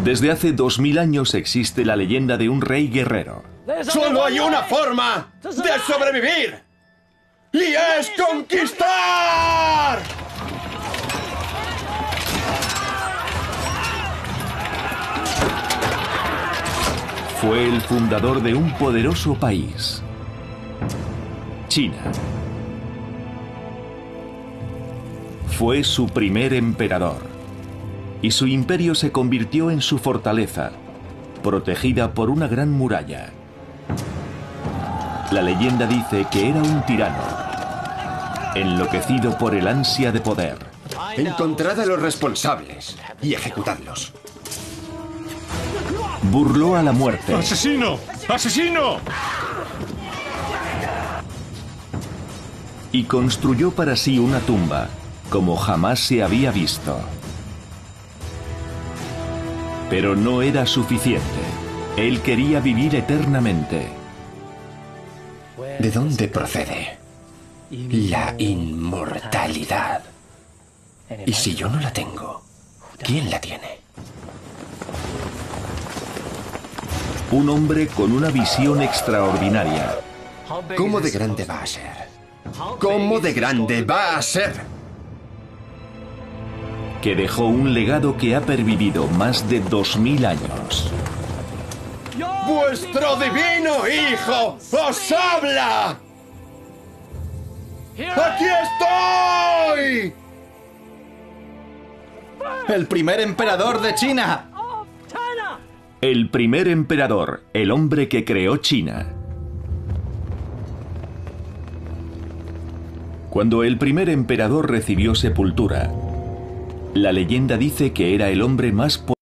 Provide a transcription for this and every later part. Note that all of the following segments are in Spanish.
Desde hace 2000 años existe la leyenda de un rey guerrero. ¡Solo hay una forma de sobrevivir! ¡Y es conquistar! Fue el fundador de un poderoso país, China. Fue su primer emperador, y su imperio se convirtió en su fortaleza, protegida por una gran muralla. La leyenda dice que era un tirano, enloquecido por el ansia de poder. Encontrad a los responsables y ejecutadlos. Burló a la muerte. ¡Asesino! ¡Asesino! Y construyó para sí una tumba, como jamás se había visto. Pero no era suficiente. Él quería vivir eternamente. ¿De dónde procede la inmortalidad? Y si yo no la tengo, ¿quién la tiene? Un hombre con una visión extraordinaria. ¿Cómo de grande va a ser? ¿Cómo de grande va a ser? Que dejó un legado que ha pervivido más de 2000 años. ¡Vuestro divino hijo os habla! ¡Aquí estoy! ¡El primer emperador de China! El primer emperador, el hombre que creó China. Cuando el primer emperador recibió sepultura, la leyenda dice que era el hombre más poderoso.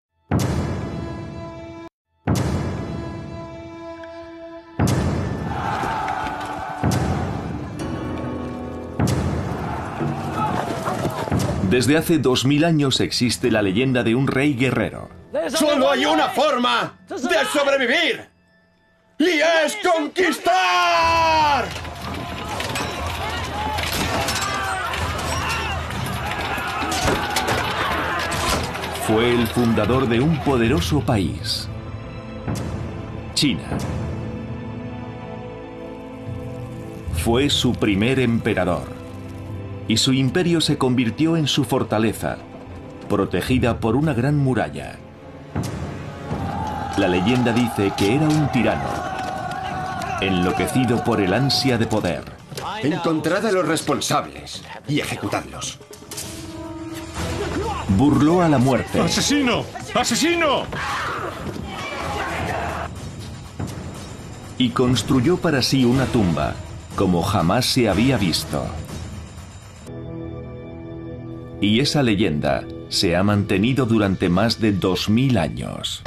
Desde hace 2000 años existe la leyenda de un rey guerrero. ¡Solo hay una forma de sobrevivir! ¡Y es conquistar! Fue el fundador de un poderoso país, China. Fue su primer emperador, y su imperio se convirtió en su fortaleza, protegida por una gran muralla. La leyenda dice que era un tirano, enloquecido por el ansia de poder. Encontrad a los responsables y ejecutadlos. Burló a la muerte. ¡Asesino! ¡Asesino! Y construyó para sí una tumba, como jamás se había visto. Y esa leyenda se ha mantenido durante más de 2000 años.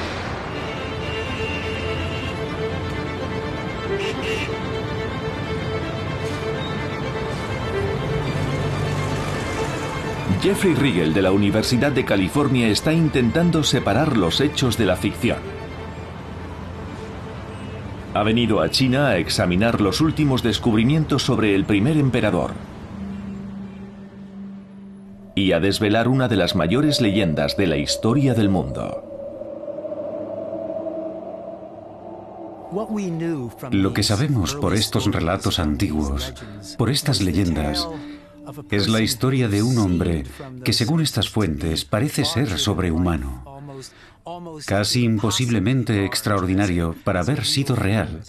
Jeffrey Riegel de la Universidad de California está intentando separar los hechos de la ficción. Ha venido a China a examinar los últimos descubrimientos sobre el primer emperador y a desvelar una de las mayores leyendas de la historia del mundo. Lo que sabemos por estos relatos antiguos, por estas leyendas, es la historia de un hombre que, según estas fuentes, parece ser sobrehumano, casi imposiblemente extraordinario para haber sido real,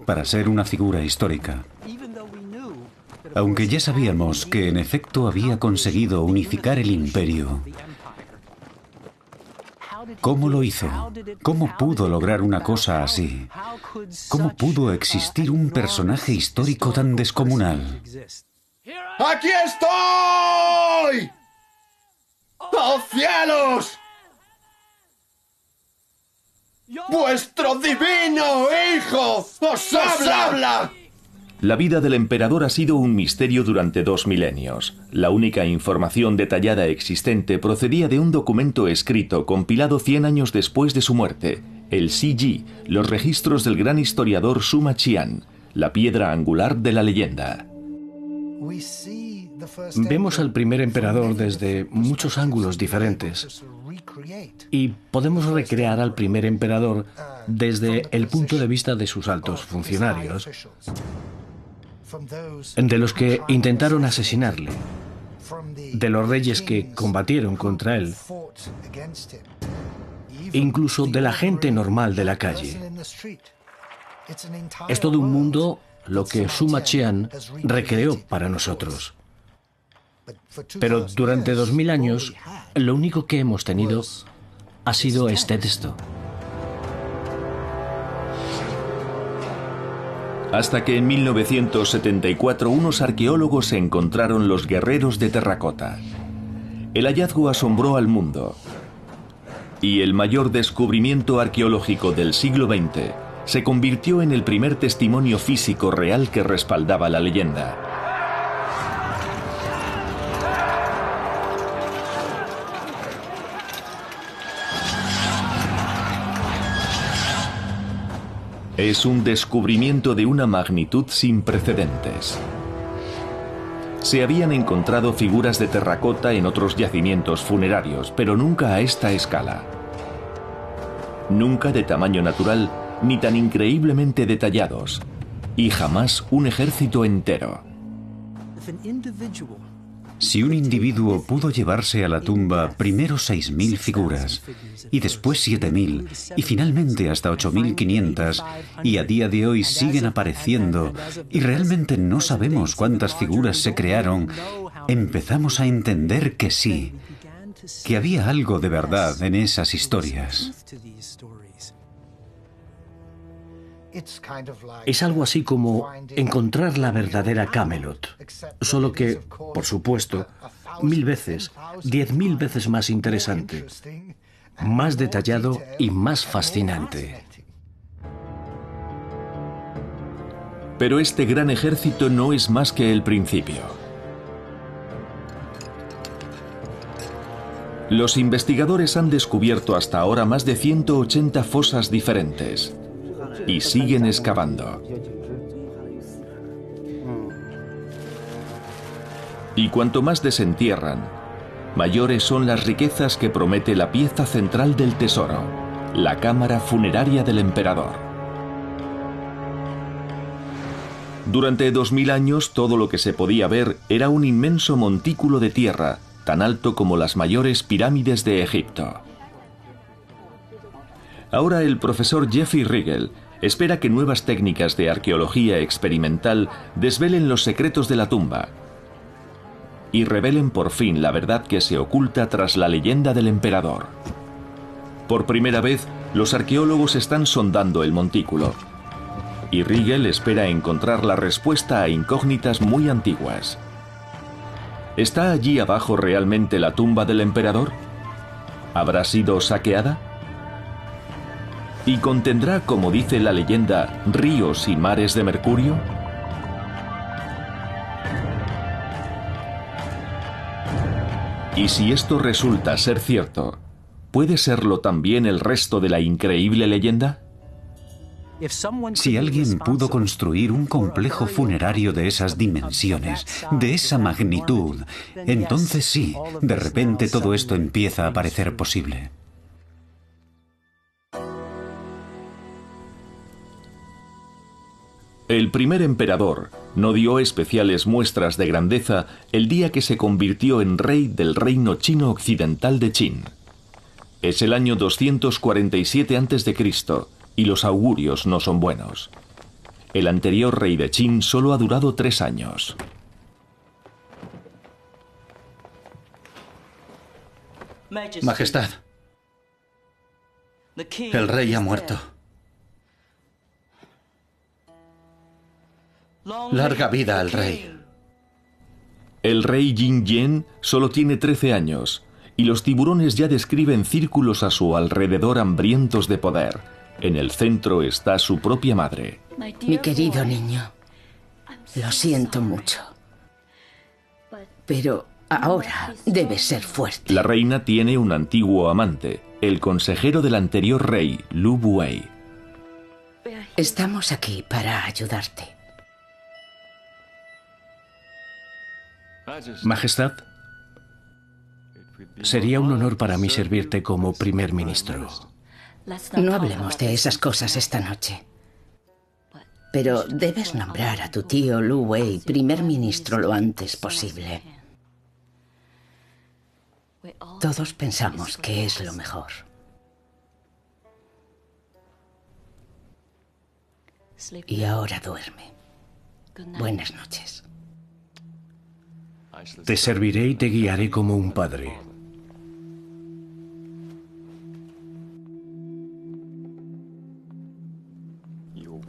para ser una figura histórica. Aunque ya sabíamos que en efecto había conseguido unificar el imperio, ¿cómo lo hizo? ¿Cómo pudo lograr una cosa así? ¿Cómo pudo existir un personaje histórico tan descomunal? ¡Aquí estoy! ¡Oh cielos! ¡Vuestro divino hijo os habla! La vida del emperador ha sido un misterio durante 2 milenios. La única información detallada existente procedía de un documento escrito compilado 100 años después de su muerte, el Siji, los registros del gran historiador Suma Qian, la piedra angular de la leyenda. Vemos al primer emperador desde muchos ángulos diferentes. y podemos recrear al primer emperador desde el punto de vista de sus altos funcionarios, de los que intentaron asesinarle, de los reyes que combatieron contra él, incluso de la gente normal de la calle. Es todo un mundo lo que Suma Qian recreó para nosotros. Pero durante 2000 años, lo único que hemos tenido ha sido este texto. Hasta que en 1974 unos arqueólogos encontraron los guerreros de terracota. El hallazgo asombró al mundo. Y el mayor descubrimiento arqueológico del siglo XX se convirtió en el primer testimonio físico real que respaldaba la leyenda. Es un descubrimiento de una magnitud sin precedentes. Se habían encontrado figuras de terracota en otros yacimientos funerarios, pero nunca a esta escala. Nunca de tamaño natural, ni tan increíblemente detallados. Y jamás un ejército entero. Si un individuo pudo llevarse a la tumba primero 6.000 figuras, y después 7.000, y finalmente hasta 8.500, y a día de hoy siguen apareciendo, y realmente no sabemos cuántas figuras se crearon, empezamos a entender que sí, que había algo de verdad en esas historias. Es algo así como encontrar la verdadera Camelot, solo que, por supuesto, 1000 veces, 10.000 veces más interesante, más detallado y más fascinante. Pero este gran ejército no es más que el principio. Los investigadores han descubierto hasta ahora más de 180 fosas diferentes. Y siguen excavando. Y cuanto más desentierran, mayores son las riquezas que promete la pieza central del tesoro, la cámara funeraria del emperador. Durante 2000 años todo lo que se podía ver era un inmenso montículo de tierra, tan alto como las mayores pirámides de Egipto. Ahora el profesor Jeffrey Riegel espera que nuevas técnicas de arqueología experimental desvelen los secretos de la tumba y revelen por fin la verdad que se oculta tras la leyenda del emperador. Por primera vez, los arqueólogos están sondando el montículo y Riegel espera encontrar la respuesta a incógnitas muy antiguas. ¿Está allí abajo realmente la tumba del emperador? ¿Habrá sido saqueada? ¿Y contendrá, como dice la leyenda, ríos y mares de mercurio? Y si esto resulta ser cierto, ¿puede serlo también el resto de la increíble leyenda? Si alguien pudo construir un complejo funerario de esas dimensiones, de esa magnitud, entonces sí, de repente todo esto empieza a parecer posible. El primer emperador no dio especiales muestras de grandeza el día que se convirtió en rey del reino chino occidental de Qin. Es el año 247 a.C. y los augurios no son buenos. El anterior rey de Qin solo ha durado 3 años. Majestad, el rey ha muerto. Larga vida al rey. El rey Jin Yen solo tiene 13 años y los tiburones ya describen círculos a su alrededor hambrientos de poder. En el centro está su propia madre. Mi querido niño, lo siento mucho, pero ahora debes ser fuerte. La reina tiene un antiguo amante, el consejero del anterior rey, Lu Buwei. Estamos aquí para ayudarte. Majestad, Sería un honor para mí servirte como primer ministro. No hablemos de esas cosas esta noche. Pero debes nombrar a tu tío Lu Wei primer ministro lo antes posible. Todos pensamos que es lo mejor. Y ahora duerme. Buenas noches. Te serviré y te guiaré como un padre.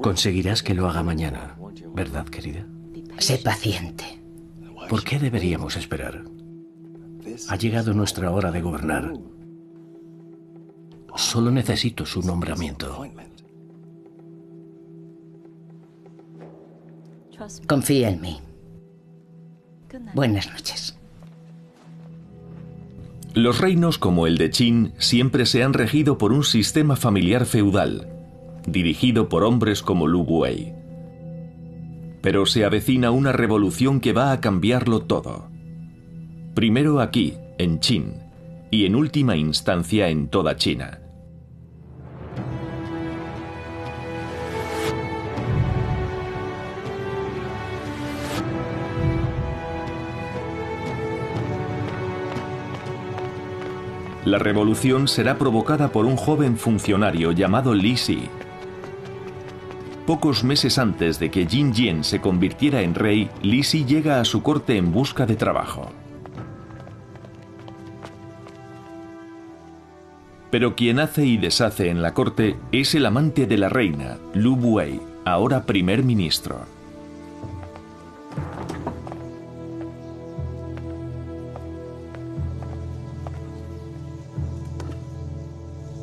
Conseguirás que lo haga mañana, ¿verdad, querida? Sé paciente. ¿Por qué deberíamos esperar? Ha llegado nuestra hora de gobernar. Solo necesito su nombramiento. Confía en mí. Buenas noches. Los reinos como el de Qin siempre se han regido por un sistema familiar feudal, dirigido por hombres como Lu Wei. Pero se avecina una revolución que va a cambiarlo todo. Primero aquí, en Qin, y en última instancia en toda China. La revolución será provocada por un joven funcionario llamado Li Si. Pocos meses antes de que Jin Jian se convirtiera en rey, Li Si llega a su corte en busca de trabajo. Pero quien hace y deshace en la corte es el amante de la reina, Lu Wei, ahora primer ministro.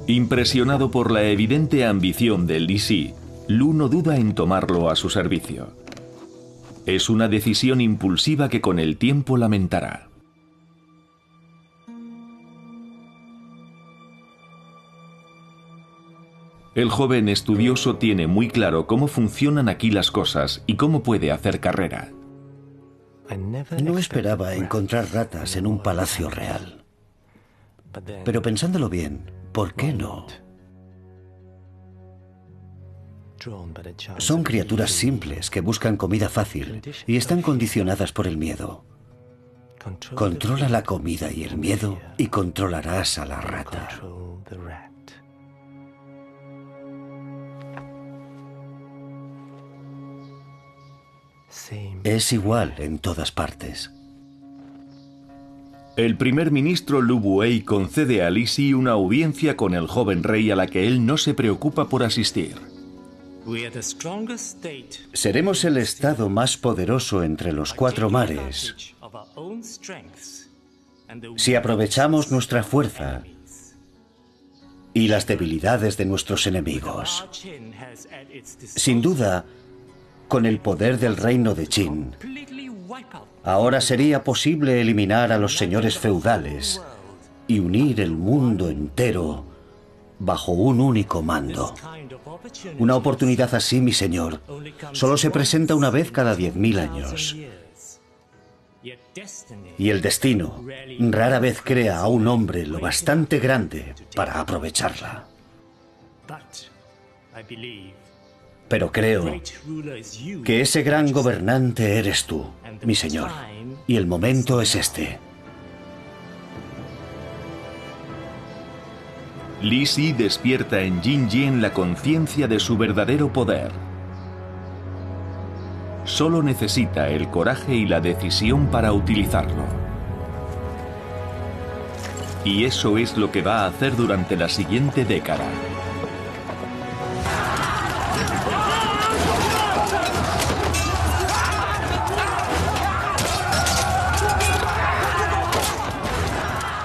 Impresionado por la evidente ambición de Li Si, Lu no duda en tomarlo a su servicio. Es una decisión impulsiva que con el tiempo lamentará. El joven estudioso tiene muy claro cómo funcionan aquí las cosas y cómo puede hacer carrera. No esperaba encontrar ratas en un palacio real. Pero pensándolo bien, ¿por qué no? Son criaturas simples que buscan comida fácil y están condicionadas por el miedo. Controla la comida y el miedo y controlarás a la rata. Es igual en todas partes. El primer ministro Lu Wei concede a Li Si una audiencia con el joven rey a la que él no se preocupa por asistir. Seremos el estado más poderoso entre los 4 mares si aprovechamos nuestra fuerza y las debilidades de nuestros enemigos. Sin duda, con el poder del reino de Qin, ahora sería posible eliminar a los señores feudales y unir el mundo entero bajo un único mando. Una oportunidad así, mi señor, solo se presenta una vez cada 10.000 años. Y el destino rara vez crea a un hombre lo bastante grande para aprovecharla. Pero creo que ese gran gobernante eres tú, mi señor, y el momento es este. Li Si despierta en Jin Jian la conciencia de su verdadero poder. Solo necesita el coraje y la decisión para utilizarlo. Y eso es lo que va a hacer durante la siguiente década.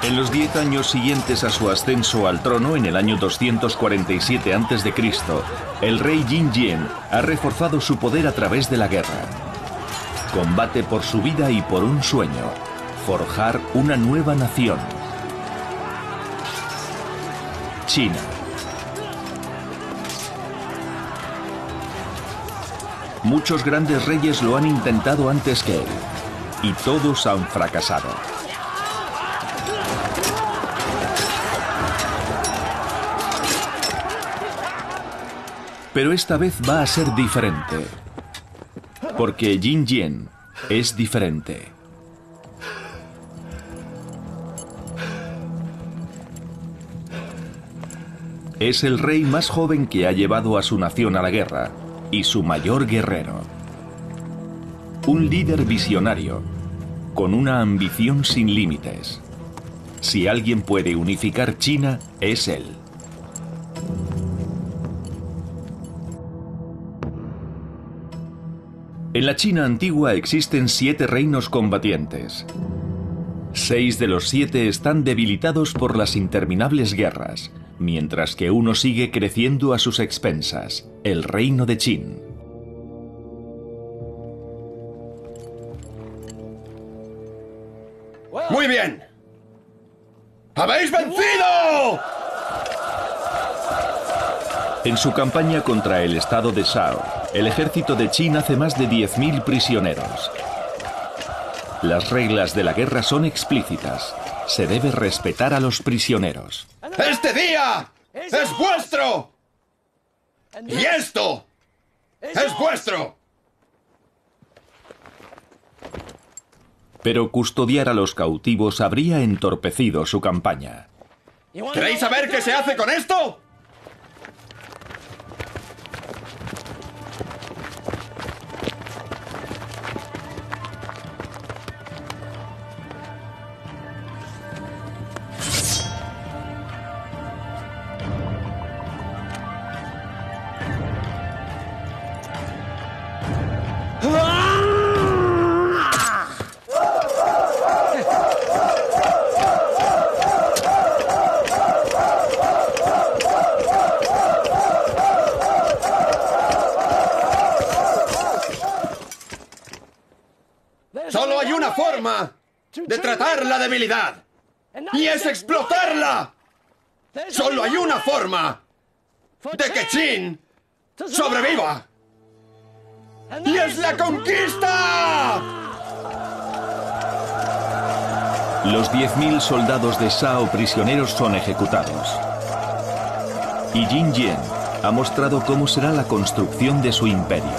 En los 10 años siguientes a su ascenso al trono, en el año 247 a.C., el rey Jin Jian ha reforzado su poder a través de la guerra. Combate por su vida y por un sueño: forjar una nueva nación. China. Muchos grandes reyes lo han intentado antes que él, y todos han fracasado. Pero esta vez va a ser diferente. Porque Jin Jian es diferente. Es el rey más joven que ha llevado a su nación a la guerra y su mayor guerrero. Un líder visionario, con una ambición sin límites. Si alguien puede unificar China, es él. En la China antigua existen 7 reinos combatientes. 6 de los 7 están debilitados por las interminables guerras, mientras que uno sigue creciendo a sus expensas, el reino de Qin. ¡Muy bien! ¡Habéis vencido! En su campaña contra el estado de Shao, el ejército de Qin hace más de 10.000 prisioneros. Las reglas de la guerra son explícitas. Se debe respetar a los prisioneros. ¡Este día es vuestro! ¡Y esto es vuestro! Pero custodiar a los cautivos habría entorpecido su campaña. ¿Queréis saber qué se hace con esto? Solo hay una forma de tratar la debilidad, y es explotarla. Solo hay una forma de que Qin sobreviva, y es la conquista. Los 10.000 soldados de Shao prisioneros son ejecutados. Y Jin Jian ha mostrado cómo será la construcción de su imperio.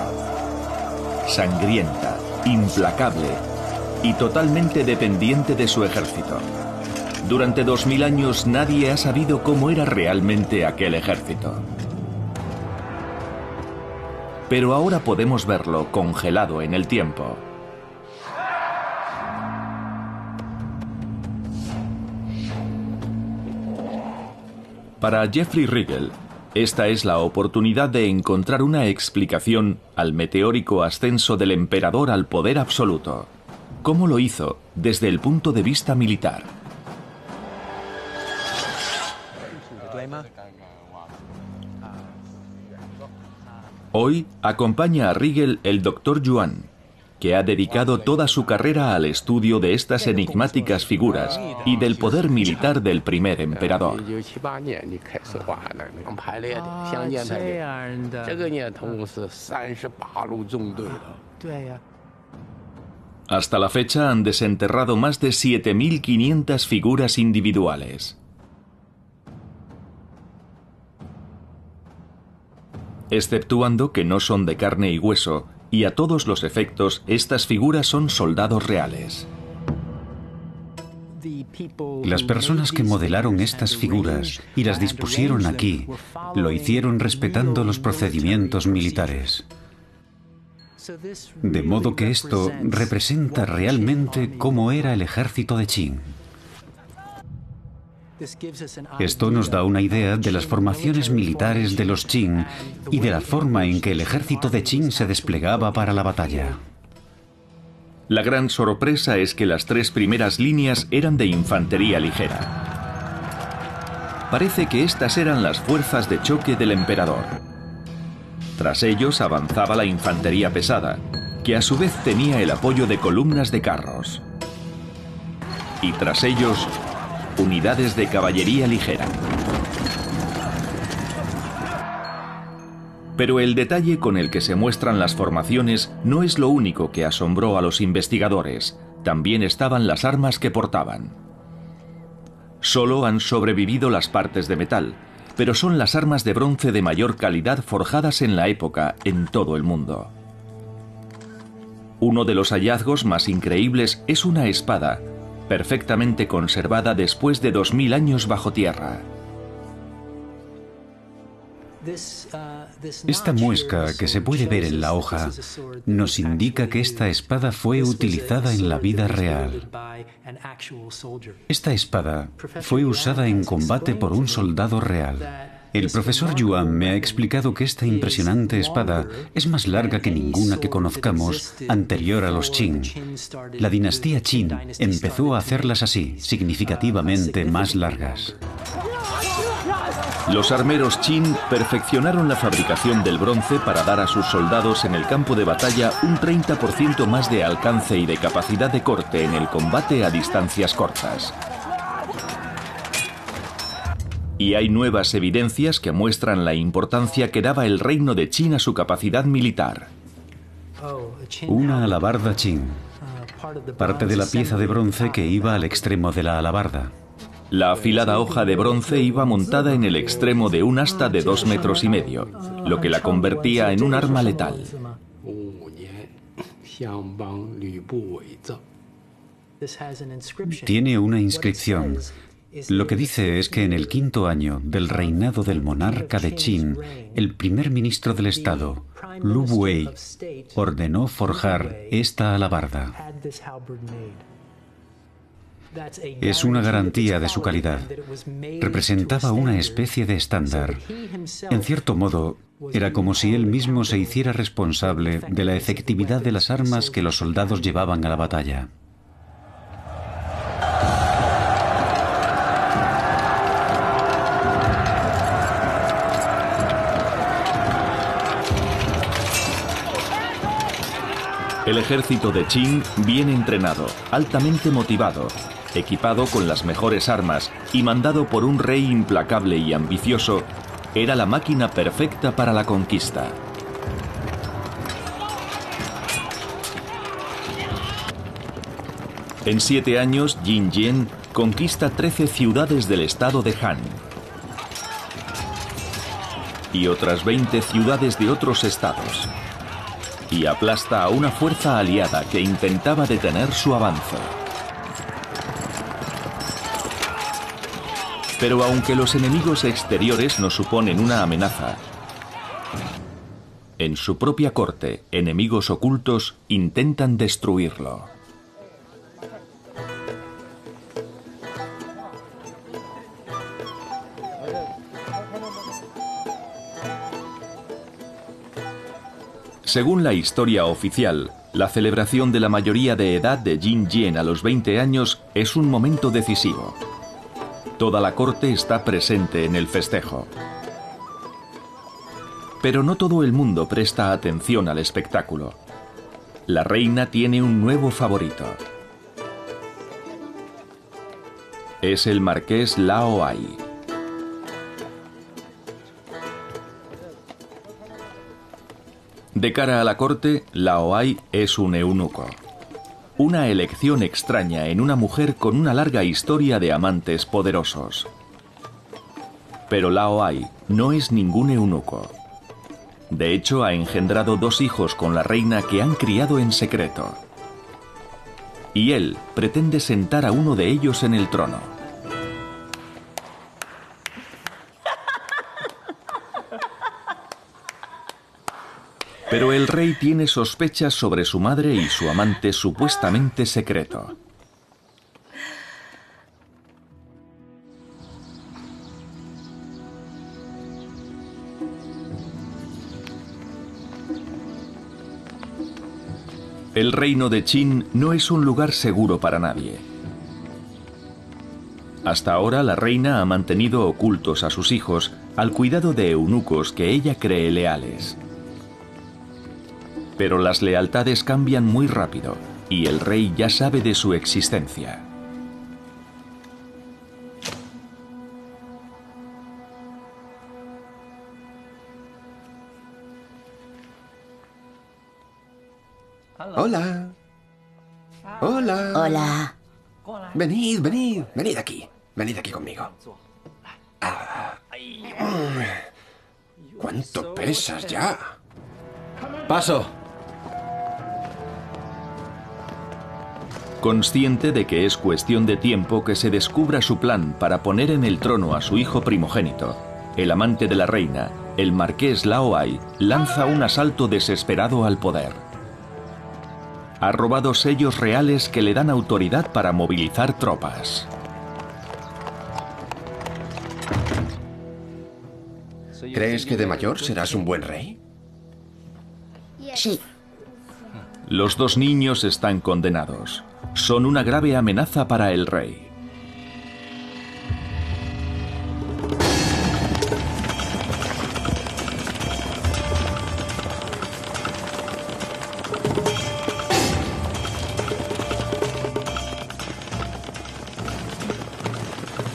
Sangrienta, implacable y totalmente dependiente de su ejército. Durante 2000 años nadie ha sabido cómo era realmente aquel ejército. Pero ahora podemos verlo congelado en el tiempo. Para Jeffrey Riegel, esta es la oportunidad de encontrar una explicación al meteórico ascenso del emperador al poder absoluto. ¿Cómo lo hizo desde el punto de vista militar? Hoy acompaña a Riegel el Dr. Yuan, que ha dedicado toda su carrera al estudio de estas enigmáticas figuras y del poder militar del primer emperador. Hasta la fecha han desenterrado más de 7.500 figuras individuales. Exceptuando que no son de carne y hueso, y a todos los efectos, estas figuras son soldados reales. Las personas que modelaron estas figuras y las dispusieron aquí, lo hicieron respetando los procedimientos militares. De modo que esto representa realmente cómo era el ejército de Qin. Esto nos da una idea de las formaciones militares de los Qin y de la forma en que el ejército de Qin se desplegaba para la batalla. La gran sorpresa es que las 3 primeras líneas eran de infantería ligera. Parece que estas eran las fuerzas de choque del emperador. Tras ellos avanzaba la infantería pesada, que a su vez tenía el apoyo de columnas de carros. Y tras ellos, unidades de caballería ligera. Pero el detalle con el que se muestran las formaciones no es lo único que asombró a los investigadores. También estaban las armas que portaban. Solo han sobrevivido las partes de metal, pero son las armas de bronce de mayor calidad forjadas en la época en todo el mundo. Uno de los hallazgos más increíbles es una espada, perfectamente conservada después de 2000 años bajo tierra. Esta muesca que se puede ver en la hoja nos indica que esta espada fue utilizada en la vida real. Esta espada fue usada en combate por un soldado real. El profesor Yuan me ha explicado que esta impresionante espada es más larga que ninguna que conozcamos anterior a los Qin. La dinastía Qin empezó a hacerlas así, significativamente más largas. Los armeros Qin perfeccionaron la fabricación del bronce para dar a sus soldados en el campo de batalla un 30% más de alcance y de capacidad de corte en el combate a distancias cortas. Y hay nuevas evidencias que muestran la importancia que daba el reino de Qin a su capacidad militar. Una alabarda Qin, parte de la pieza de bronce que iba al extremo de la alabarda. La afilada hoja de bronce iba montada en el extremo de un asta de 2,5 metros, lo que la convertía en un arma letal. Tiene una inscripción. Lo que dice es que en el 5º año del reinado del monarca de Qin, el primer ministro del estado, Lu Wei, ordenó forjar esta alabarda. Es una garantía de su calidad. Representaba una especie de estándar. En cierto modo, era como si él mismo se hiciera responsable de la efectividad de las armas que los soldados llevaban a la batalla. El ejército de Qin, bien entrenado, altamente motivado, equipado con las mejores armas y mandado por un rey implacable y ambicioso, era la máquina perfecta para la conquista. En 7 años, Jin Jian conquista 13 ciudades del estado de Han y otras 20 ciudades de otros estados, y aplasta a una fuerza aliada que intentaba detener su avance. Pero aunque los enemigos exteriores no suponen una amenaza, en su propia corte, enemigos ocultos intentan destruirlo. Según la historia oficial, la celebración de la mayoría de edad de Jin Jian a los 20 años es un momento decisivo. Toda la corte está presente en el festejo. Pero no todo el mundo presta atención al espectáculo. La reina tiene un nuevo favorito. Es el marqués Lao Ai. De cara a la corte, Lao Ai es un eunuco. Una elección extraña en una mujer con una larga historia de amantes poderosos. Pero Lao Ai no es ningún eunuco. De hecho, ha engendrado 2 hijos con la reina que han criado en secreto. Y él pretende sentar a uno de ellos en el trono. Pero el rey tiene sospechas sobre su madre y su amante supuestamente secreto. El reino de Qin no es un lugar seguro para nadie. Hasta ahora la reina ha mantenido ocultos a sus hijos al cuidado de eunucos que ella cree leales. Pero las lealtades cambian muy rápido y el rey ya sabe de su existencia. Hola. Hola. Hola. Venid, venid, venid aquí. Venid aquí conmigo. ¿Cuánto pesas ya? Paso. Consciente de que es cuestión de tiempo que se descubra su plan para poner en el trono a su hijo primogénito, el amante de la reina, el marqués Lao Ai, lanza un asalto desesperado al poder. Ha robado sellos reales que le dan autoridad para movilizar tropas. ¿Crees que de mayor serás un buen rey? Sí. Los dos niños están condenados. Son una grave amenaza para el rey.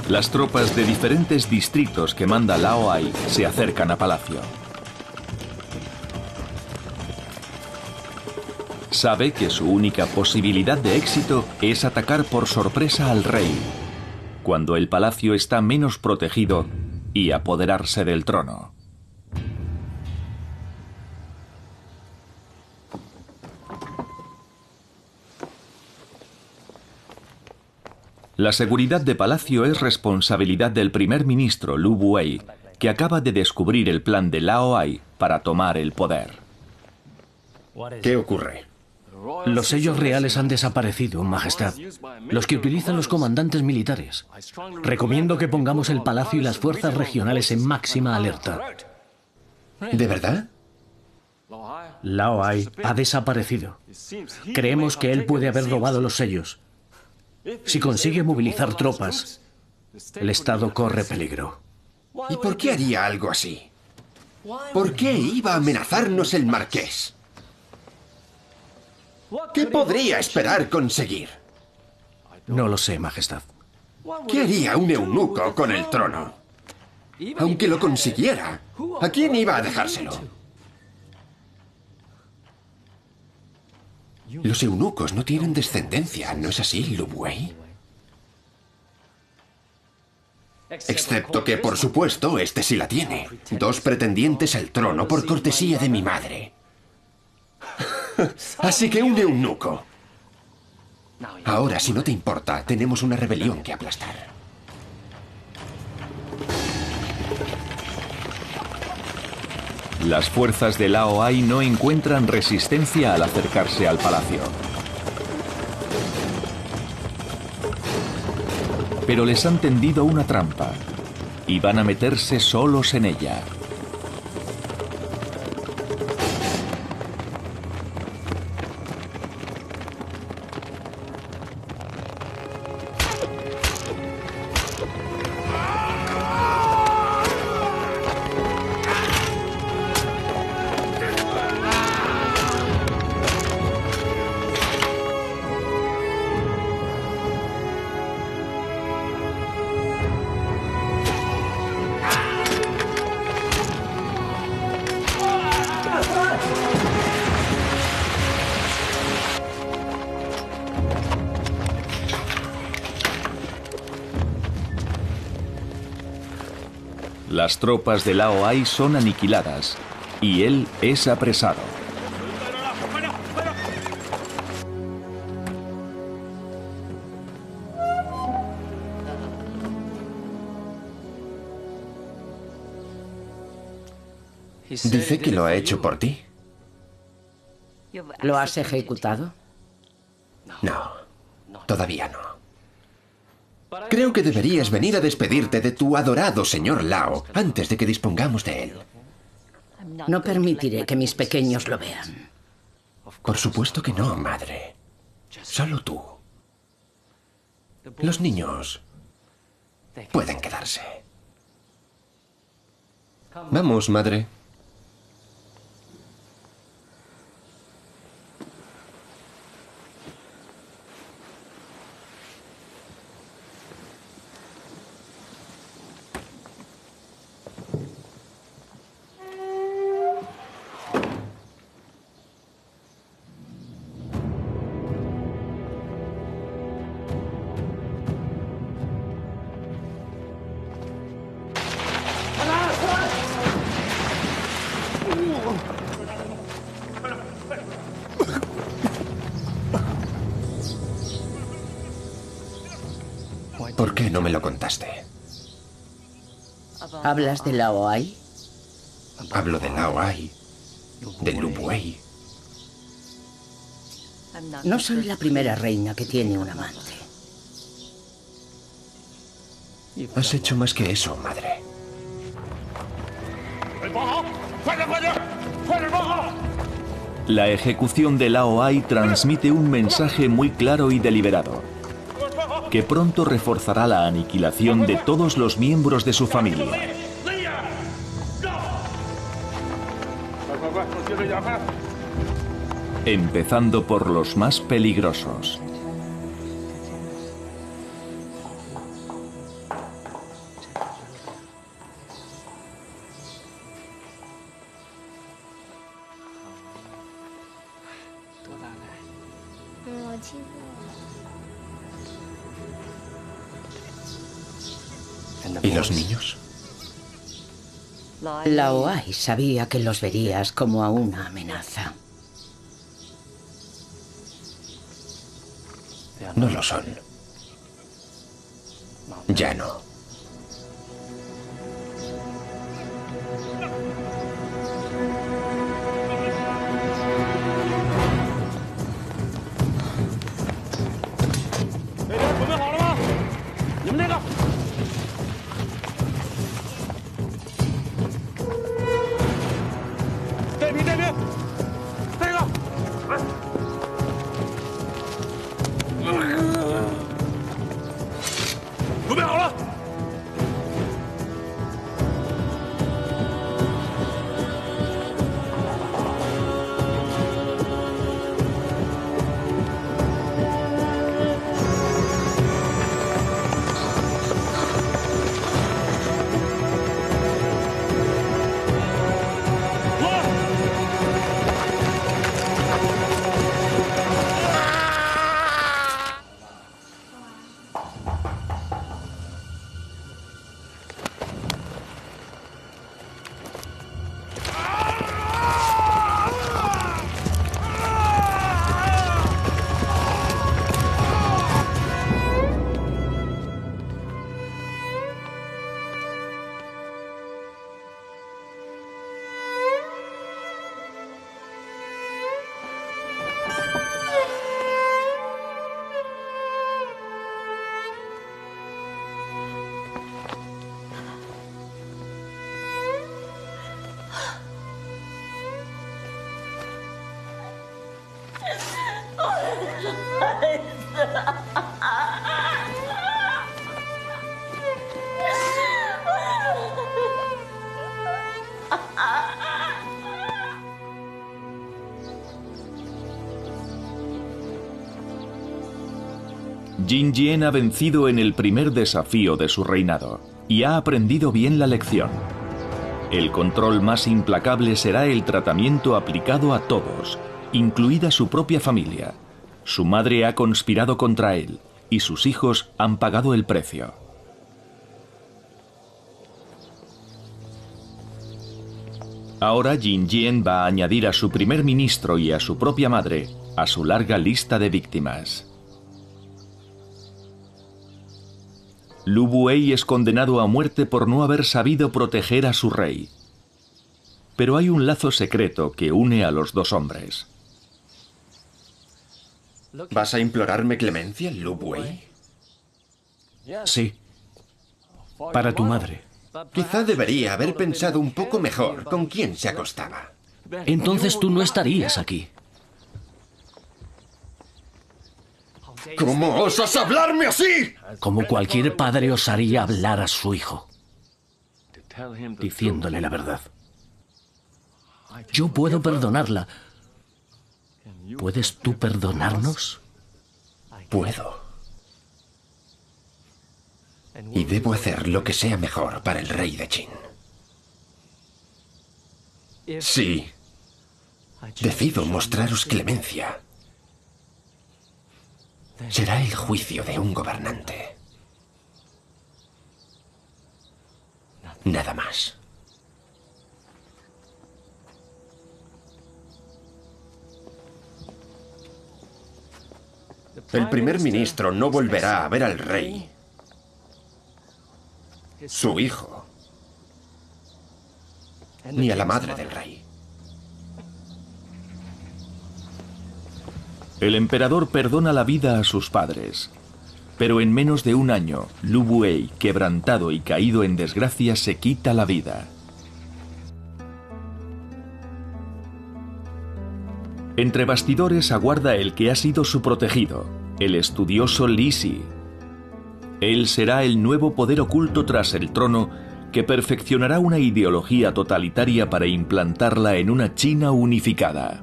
Las tropas de diferentes distritos que manda Lao Ai se acercan a palacio. Sabe que su única posibilidad de éxito es atacar por sorpresa al rey, cuando el palacio está menos protegido, y apoderarse del trono. La seguridad de palacio es responsabilidad del primer ministro Lu Buwei, que acaba de descubrir el plan de Lao Ai para tomar el poder. ¿Qué ocurre? Los sellos reales han desaparecido, Majestad. Los que utilizan los comandantes militares. Recomiendo que pongamos el palacio y las fuerzas regionales en máxima alerta. ¿De verdad? Lao Ai ha desaparecido. Creemos que él puede haber robado los sellos. Si consigue movilizar tropas, el Estado corre peligro. ¿Y por qué haría algo así? ¿Por qué iba a amenazarnos el marqués? ¿Qué podría esperar conseguir? No lo sé, Majestad. ¿Qué haría un eunuco con el trono? Aunque lo consiguiera, ¿a quién iba a dejárselo? Los eunucos no tienen descendencia, ¿no es así, Lu Buwei? Excepto que, por supuesto, este sí la tiene. 2 pretendientes al trono por cortesía de mi madre. Así que un eunuco. Ahora, si no te importa, tenemos una rebelión que aplastar. Las fuerzas de Lao Ai no encuentran resistencia al acercarse al palacio. Pero les han tendido una trampa y van a meterse solos en ella. Las tropas de Lao Ai son aniquiladas y él es apresado. Dice que lo ha hecho por ti. ¿Lo has ejecutado? No, todavía no. Creo que deberías venir a despedirte de tu adorado señor Lao antes de que dispongamos de él. No permitiré que mis pequeños lo vean. Por supuesto que no, madre. Solo tú. Los niños pueden quedarse. Vamos, madre. ¿Por qué no me lo contaste? ¿Hablas de Lao Ai? Hablo de Lao Ai, de Lu Buey. No soy la primera reina que tiene un amante. Has hecho más que eso, madre. La ejecución de Lao Ai transmite un mensaje muy claro y deliberado, que pronto reforzará la aniquilación de todos los miembros de su familia. Empezando por los más peligrosos. ¿Y los niños? Lao Ai sabía que los verías como a una amenaza. No lo son. Ya no. Jin Jien ha vencido en el primer desafío de su reinado y ha aprendido bien la lección. El control más implacable será el tratamiento aplicado a todos, incluida su propia familia. Su madre ha conspirado contra él y sus hijos han pagado el precio. Ahora Jin Jien va a añadir a su primer ministro y a su propia madre a su larga lista de víctimas. Lu Buey es condenado a muerte por no haber sabido proteger a su rey. Pero hay un lazo secreto que une a los dos hombres. ¿Vas a implorarme clemencia, Lu Buey? Sí. Para tu madre. Quizá debería haber pensado un poco mejor con quién se acostaba. Entonces tú no estarías aquí. ¿Cómo osas hablarme así? Como cualquier padre osaría hablar a su hijo, diciéndole la verdad. Yo puedo perdonarla. ¿Puedes tú perdonarnos? Puedo. Y debo hacer lo que sea mejor para el rey de Qin. Sí. Decido mostraros clemencia. Será el juicio de un gobernante. Nada más. El primer ministro no volverá a ver al rey su hijo, ni a la madre del rey. El emperador perdona la vida a sus padres, pero en menos de un año, Lu Buei, quebrantado y caído en desgracia, se quita la vida. Entre bastidores aguarda el que ha sido su protegido, el estudioso Li Si. Él será el nuevo poder oculto tras el trono que perfeccionará una ideología totalitaria para implantarla en una China unificada.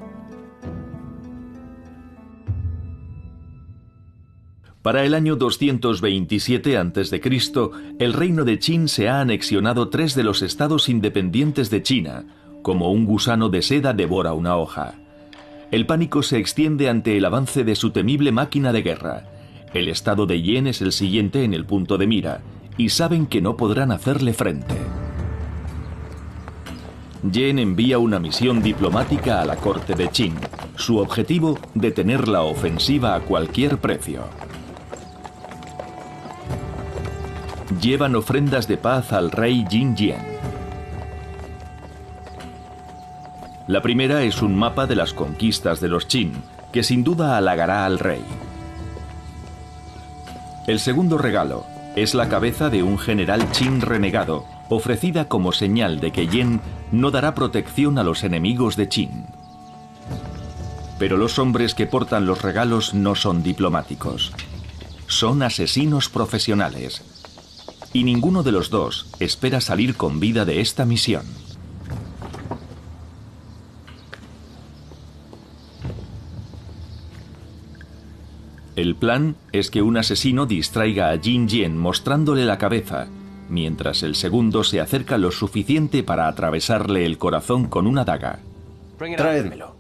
Para el año 227 a.C., el reino de Qin se ha anexionado 3 de los estados independientes de China, como un gusano de seda devora una hoja. El pánico se extiende ante el avance de su temible máquina de guerra. El estado de Yen es el siguiente en el punto de mira, y saben que no podrán hacerle frente. Yen envía una misión diplomática a la corte de Qin. Su objetivo, detener la ofensiva a cualquier precio. Llevan ofrendas de paz al rey Jin Jian. La primera es un mapa de las conquistas de los Qin, que sin duda halagará al rey. El segundo regalo es la cabeza de un general Qin renegado, ofrecida como señal de que Yen no dará protección a los enemigos de Qin. Pero los hombres que portan los regalos no son diplomáticos. Son asesinos profesionales. Y ninguno de los dos espera salir con vida de esta misión. El plan es que un asesino distraiga a Jin Jian mostrándole la cabeza, mientras el segundo se acerca lo suficiente para atravesarle el corazón con una daga. Traédmelo.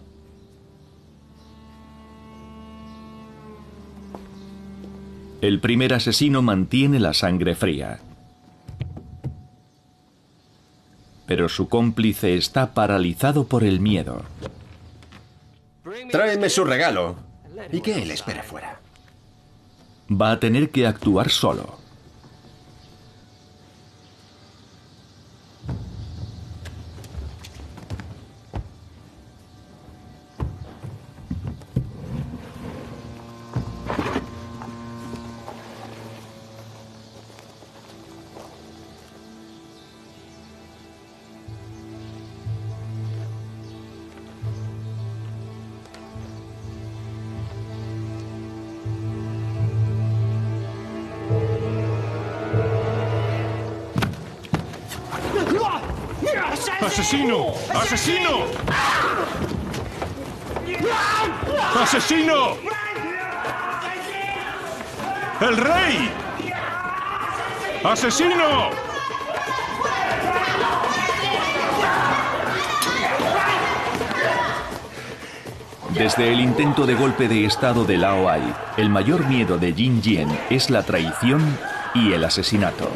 El primer asesino mantiene la sangre fría. Pero su cómplice está paralizado por el miedo. Tráeme su regalo y que él espere fuera. Va a tener que actuar solo. ¡Asesino! ¡Asesino! ¡Asesino! ¡El rey! ¡Asesino! Desde el intento de golpe de estado de Lao Ai, el mayor miedo de Jin Jian es la traición y el asesinato.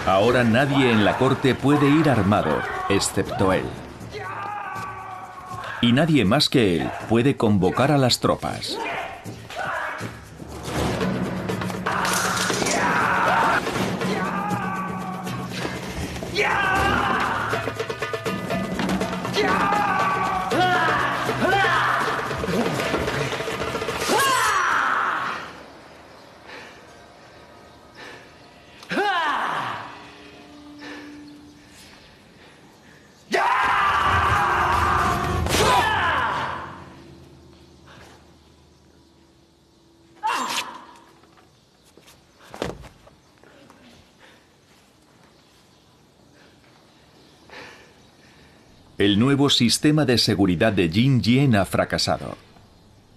Ahora nadie en la corte puede ir armado, excepto él. Y nadie más que él puede convocar a las tropas. El nuevo sistema de seguridad de Jin Jian ha fracasado.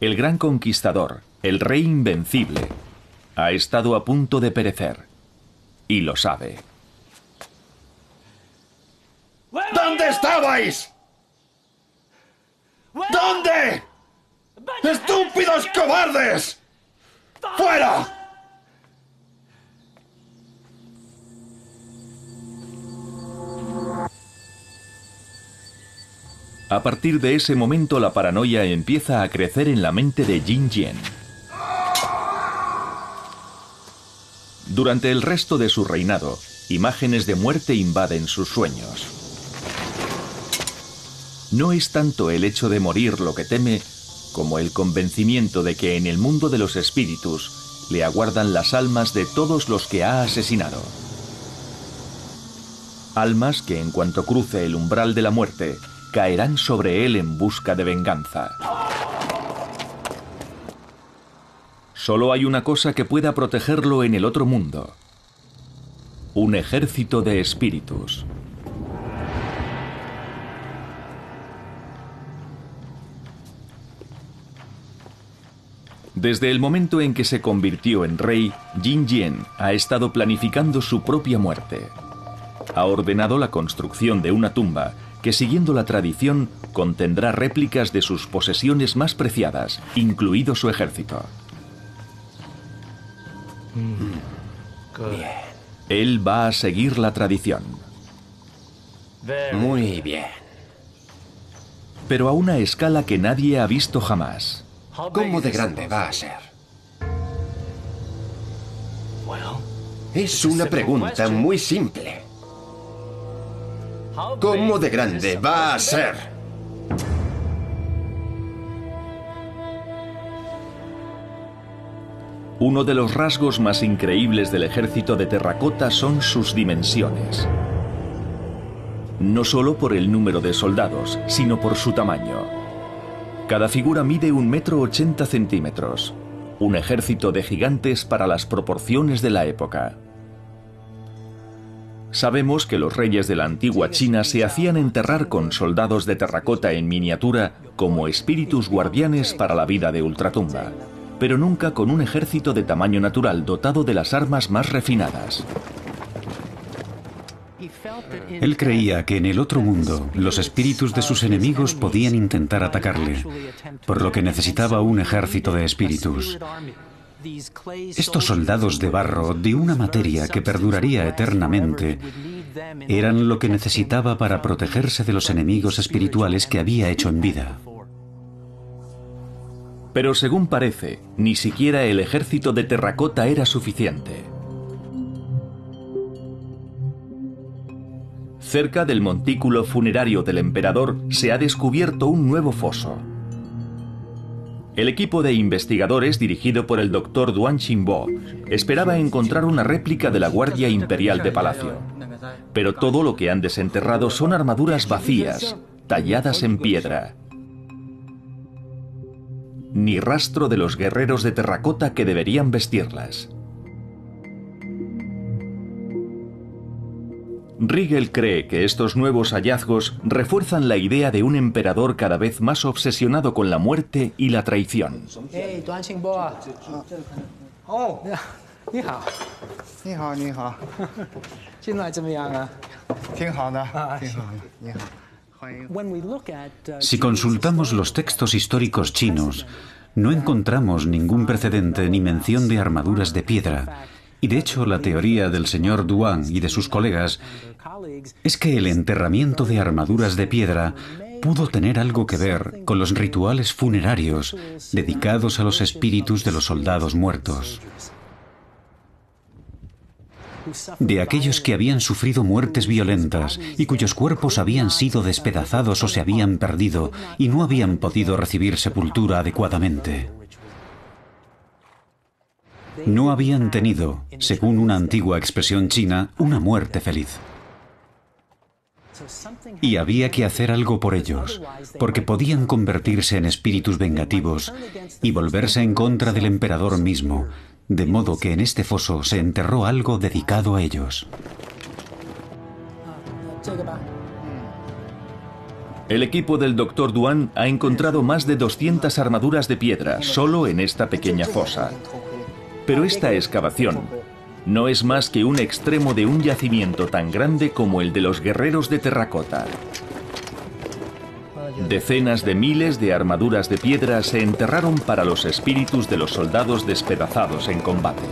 El gran conquistador, el rey invencible, ha estado a punto de perecer. Y lo sabe. ¿Dónde estabais? ¿Dónde? ¡Estúpidos cobardes! ¡Fuera! A partir de ese momento la paranoia empieza a crecer en la mente de Jin Jian. Durante el resto de su reinado, imágenes de muerte invaden sus sueños. No es tanto el hecho de morir lo que teme, como el convencimiento de que en el mundo de los espíritus le aguardan las almas de todos los que ha asesinado. Almas que en cuanto cruce el umbral de la muerte, caerán sobre él en busca de venganza. Solo hay una cosa que pueda protegerlo en el otro mundo: un ejército de espíritus. Desde el momento en que se convirtió en rey, Jin Jian ha estado planificando su propia muerte. Ha ordenado la construcción de una tumba que, siguiendo la tradición, contendrá réplicas de sus posesiones más preciadas, incluido su ejército. Bien. Él va a seguir la tradición. Muy bien. Pero a una escala que nadie ha visto jamás. ¿Cómo de grande va a ser? Es una pregunta muy simple. ¿Cómo de grande va a ser? Uno de los rasgos más increíbles del ejército de terracota son sus dimensiones. No solo por el número de soldados, sino por su tamaño. Cada figura mide 1,80 m. Un ejército de gigantes para las proporciones de la época. Sabemos que los reyes de la antigua China se hacían enterrar con soldados de terracota en miniatura como espíritus guardianes para la vida de ultratumba, pero nunca con un ejército de tamaño natural dotado de las armas más refinadas. Él creía que en el otro mundo los espíritus de sus enemigos podían intentar atacarle, por lo que necesitaba un ejército de espíritus. Estos soldados de barro, de una materia que perduraría eternamente, eran lo que necesitaba para protegerse de los enemigos espirituales que había hecho en vida. Pero según parece, ni siquiera el ejército de terracota era suficiente. Cerca del montículo funerario del emperador se ha descubierto un nuevo foso. El equipo de investigadores dirigido por el Dr. Duan Xingbo esperaba encontrar una réplica de la Guardia Imperial de Palacio. Pero todo lo que han desenterrado son armaduras vacías, talladas en piedra. Ni rastro de los guerreros de terracota que deberían vestirlas. Riegel cree que estos nuevos hallazgos refuerzan la idea de un emperador cada vez más obsesionado con la muerte y la traición. Si consultamos los textos históricos chinos, no encontramos ningún precedente ni mención de armaduras de piedra. Y de hecho, la teoría del señor Duan y de sus colegas es que el enterramiento de armaduras de piedra pudo tener algo que ver con los rituales funerarios dedicados a los espíritus de los soldados muertos. De aquellos que habían sufrido muertes violentas y cuyos cuerpos habían sido despedazados o se habían perdido y no habían podido recibir sepultura adecuadamente. No habían tenido, según una antigua expresión china, una muerte feliz. Y había que hacer algo por ellos, porque podían convertirse en espíritus vengativos y volverse en contra del emperador mismo, de modo que en este foso se enterró algo dedicado a ellos. El equipo del Dr. Duan ha encontrado más de 200 armaduras de piedra solo en esta pequeña fosa. Pero esta excavación no es más que un extremo de un yacimiento tan grande como el de los guerreros de terracota. Decenas de miles de armaduras de piedra se enterraron para los espíritus de los soldados despedazados en combate.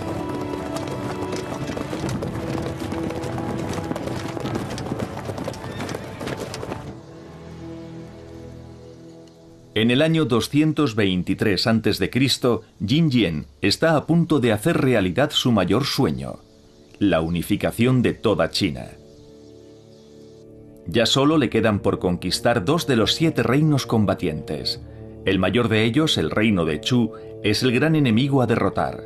En el año 223 a.C., Jin Jian está a punto de hacer realidad su mayor sueño, la unificación de toda China. Ya solo le quedan por conquistar 2 de los 7 reinos combatientes. El mayor de ellos, el reino de Chu, es el gran enemigo a derrotar.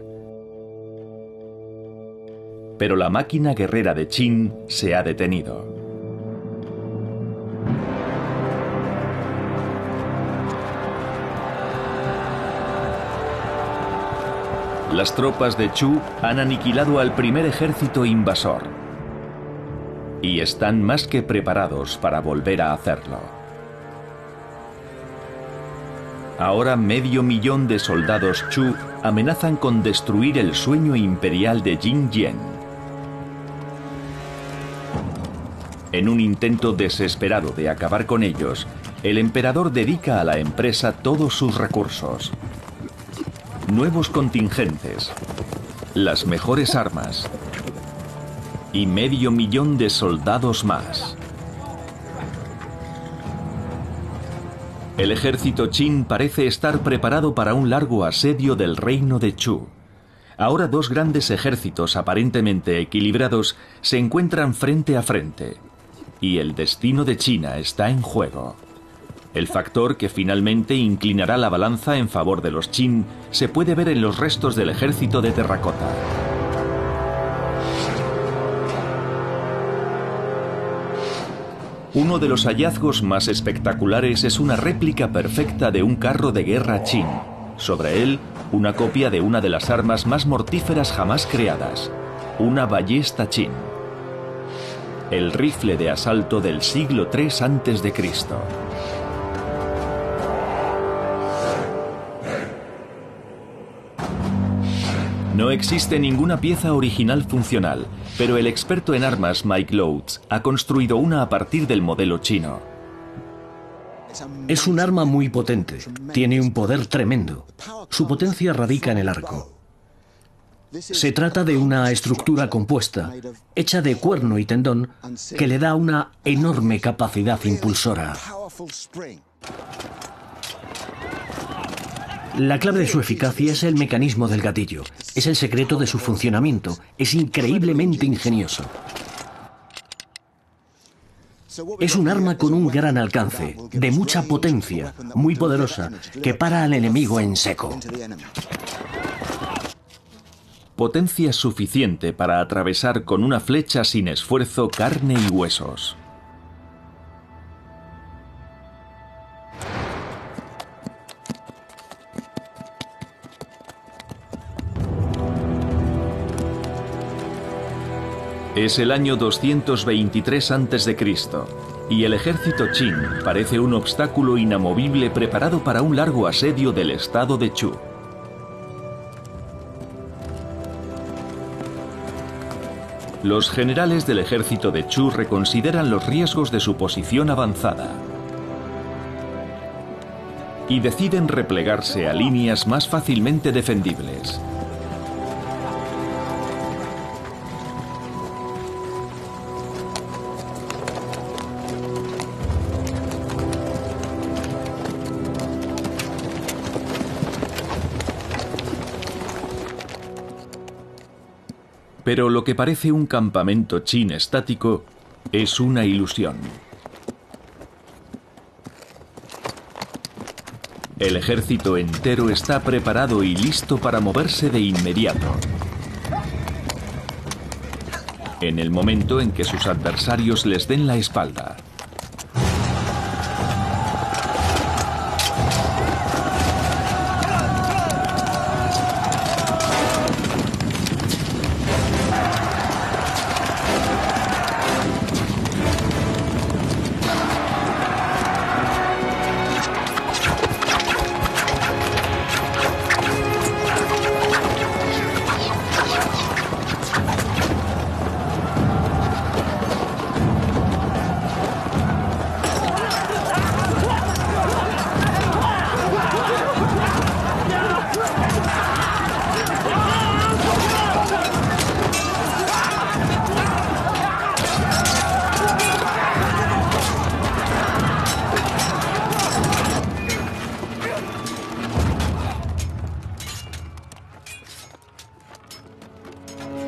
Pero la máquina guerrera de Qin se ha detenido. Las tropas de Chu han aniquilado al primer ejército invasor y están más que preparados para volver a hacerlo. Ahora 500.000 de soldados Chu amenazan con destruir el sueño imperial de Jin Yen. En un intento desesperado de acabar con ellos, el emperador dedica a la empresa todos sus recursos. Nuevos contingentes, las mejores armas y 500.000 de soldados más. El ejército Qin parece estar preparado para un largo asedio del reino de Chu. Ahora 2 grandes ejércitos aparentemente equilibrados se encuentran frente a frente y el destino de China está en juego. El factor que finalmente inclinará la balanza en favor de los Qin se puede ver en los restos del ejército de terracota. Uno de los hallazgos más espectaculares es una réplica perfecta de un carro de guerra Qin. Sobre él, una copia de una de las armas más mortíferas jamás creadas, una ballesta Qin. El rifle de asalto del siglo III a.C. No existe ninguna pieza original funcional, pero el experto en armas Mike Loads ha construido una a partir del modelo chino. Es un arma muy potente, tiene un poder tremendo. Su potencia radica en el arco. Se trata de una estructura compuesta, hecha de cuerno y tendón, que le da una enorme capacidad impulsora. La clave de su eficacia es el mecanismo del gatillo. Es el secreto de su funcionamiento. Es increíblemente ingenioso. Es un arma con un gran alcance, de mucha potencia, muy poderosa, que para al enemigo en seco. Potencia suficiente para atravesar con una flecha sin esfuerzo carne y huesos. Es el año 223 a.C. y el ejército Qin parece un obstáculo inamovible preparado para un largo asedio del estado de Chu. Los generales del ejército de Chu reconsideran los riesgos de su posición avanzada y deciden replegarse a líneas más fácilmente defendibles. Pero lo que parece un campamento Qin estático es una ilusión. El ejército entero está preparado y listo para moverse de inmediato. En el momento en que sus adversarios les den la espalda.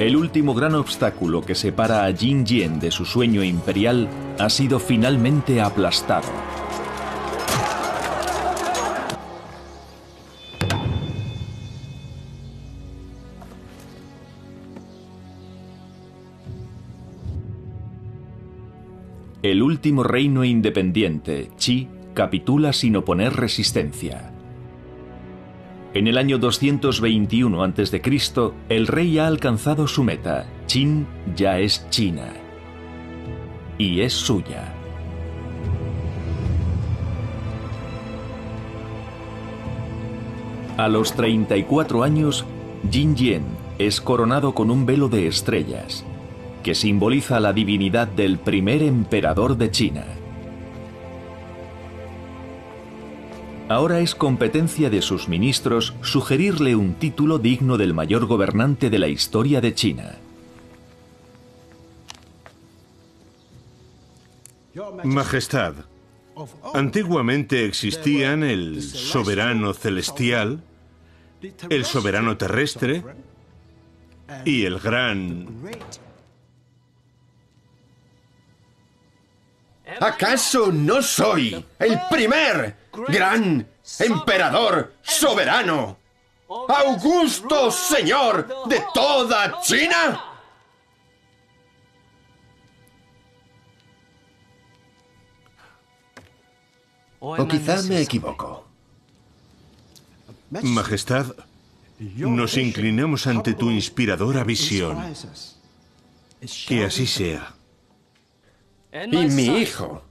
El último gran obstáculo que separa a Jin Jian de su sueño imperial ha sido finalmente aplastado. El último reino independiente, Qi, capitula sin oponer resistencia. En el año 221 a.C., el rey ha alcanzado su meta. Qin ya es China. Y es suya. A los 34 años, Jin Jian es coronado con un velo de estrellas, que simboliza la divinidad del primer emperador de China. Ahora es competencia de sus ministros sugerirle un título digno del mayor gobernante de la historia de China. Majestad, antiguamente existían el soberano celestial, el soberano terrestre y el gran... ¿Acaso no soy el primer gran emperador soberano, augusto señor de toda China? O quizá me equivoco. Majestad, nos inclinamos ante tu inspiradora visión. Que así sea. Y mi hijo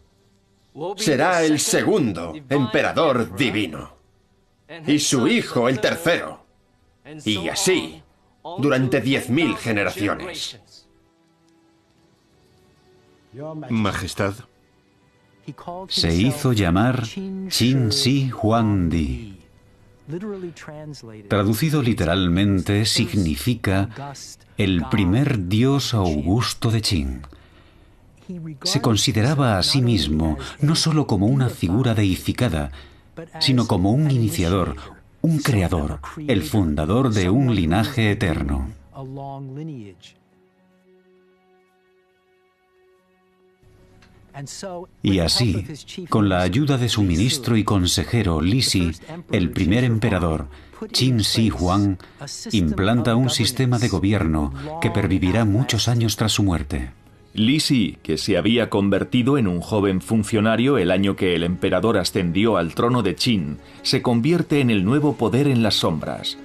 será el segundo emperador divino. Y su hijo el tercero. Y así, durante 10.000 generaciones. Majestad. Se hizo llamar Qin Shi Huangdi. Traducido literalmente significa el primer dios augusto de Qin. Se consideraba a sí mismo no solo como una figura deificada, sino como un iniciador, un creador, el fundador de un linaje eterno. Y así, con la ayuda de su ministro y consejero Li Si, el primer emperador, Qin Shi Huang, implanta un sistema de gobierno que pervivirá muchos años tras su muerte. Li Si, que se había convertido en un joven funcionario el año que el emperador ascendió al trono de Qin, se convierte en el nuevo poder en las sombras.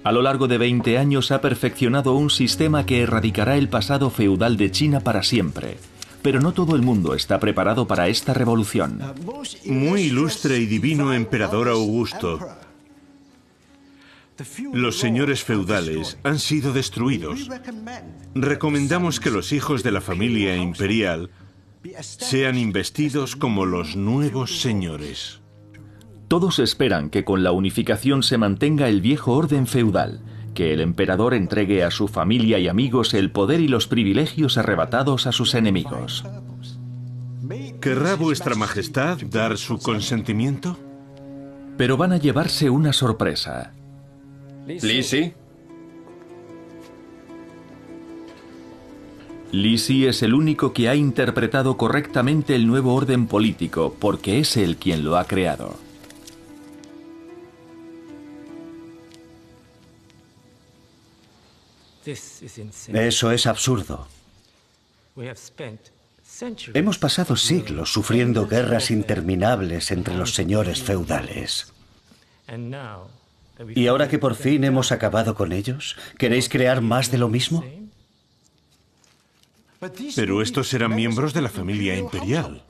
A lo largo de 20 años ha perfeccionado un sistema que erradicará el pasado feudal de China para siempre. Pero no todo el mundo está preparado para esta revolución. Muy ilustre y divino emperador Augusto, los señores feudales han sido destruidos. Recomendamos que los hijos de la familia imperial sean investidos como los nuevos señores. Todos esperan que con la unificación se mantenga el viejo orden feudal, que el emperador entregue a su familia y amigos el poder y los privilegios arrebatados a sus enemigos. ¿Querrá vuestra majestad dar su consentimiento? Pero van a llevarse una sorpresa. Li Si. Li Si es el único que ha interpretado correctamente el nuevo orden político, porque es él quien lo ha creado. Eso es absurdo. Hemos pasado siglos sufriendo guerras interminables entre los señores feudales. ¿Y ahora que por fin hemos acabado con ellos, queréis crear más de lo mismo? Pero estos eran miembros de la familia imperial.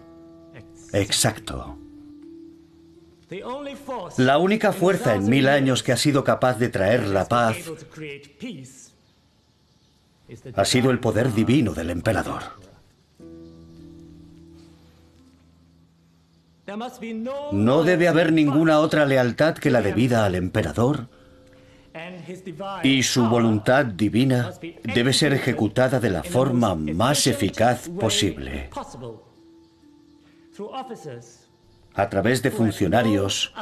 Exacto. La única fuerza en 1000 años que ha sido capaz de traer la paz ha sido el poder divino del emperador. No debe haber ninguna otra lealtad que la debida al emperador, y su voluntad divina debe ser ejecutada de la forma más eficaz posible, a través de funcionarios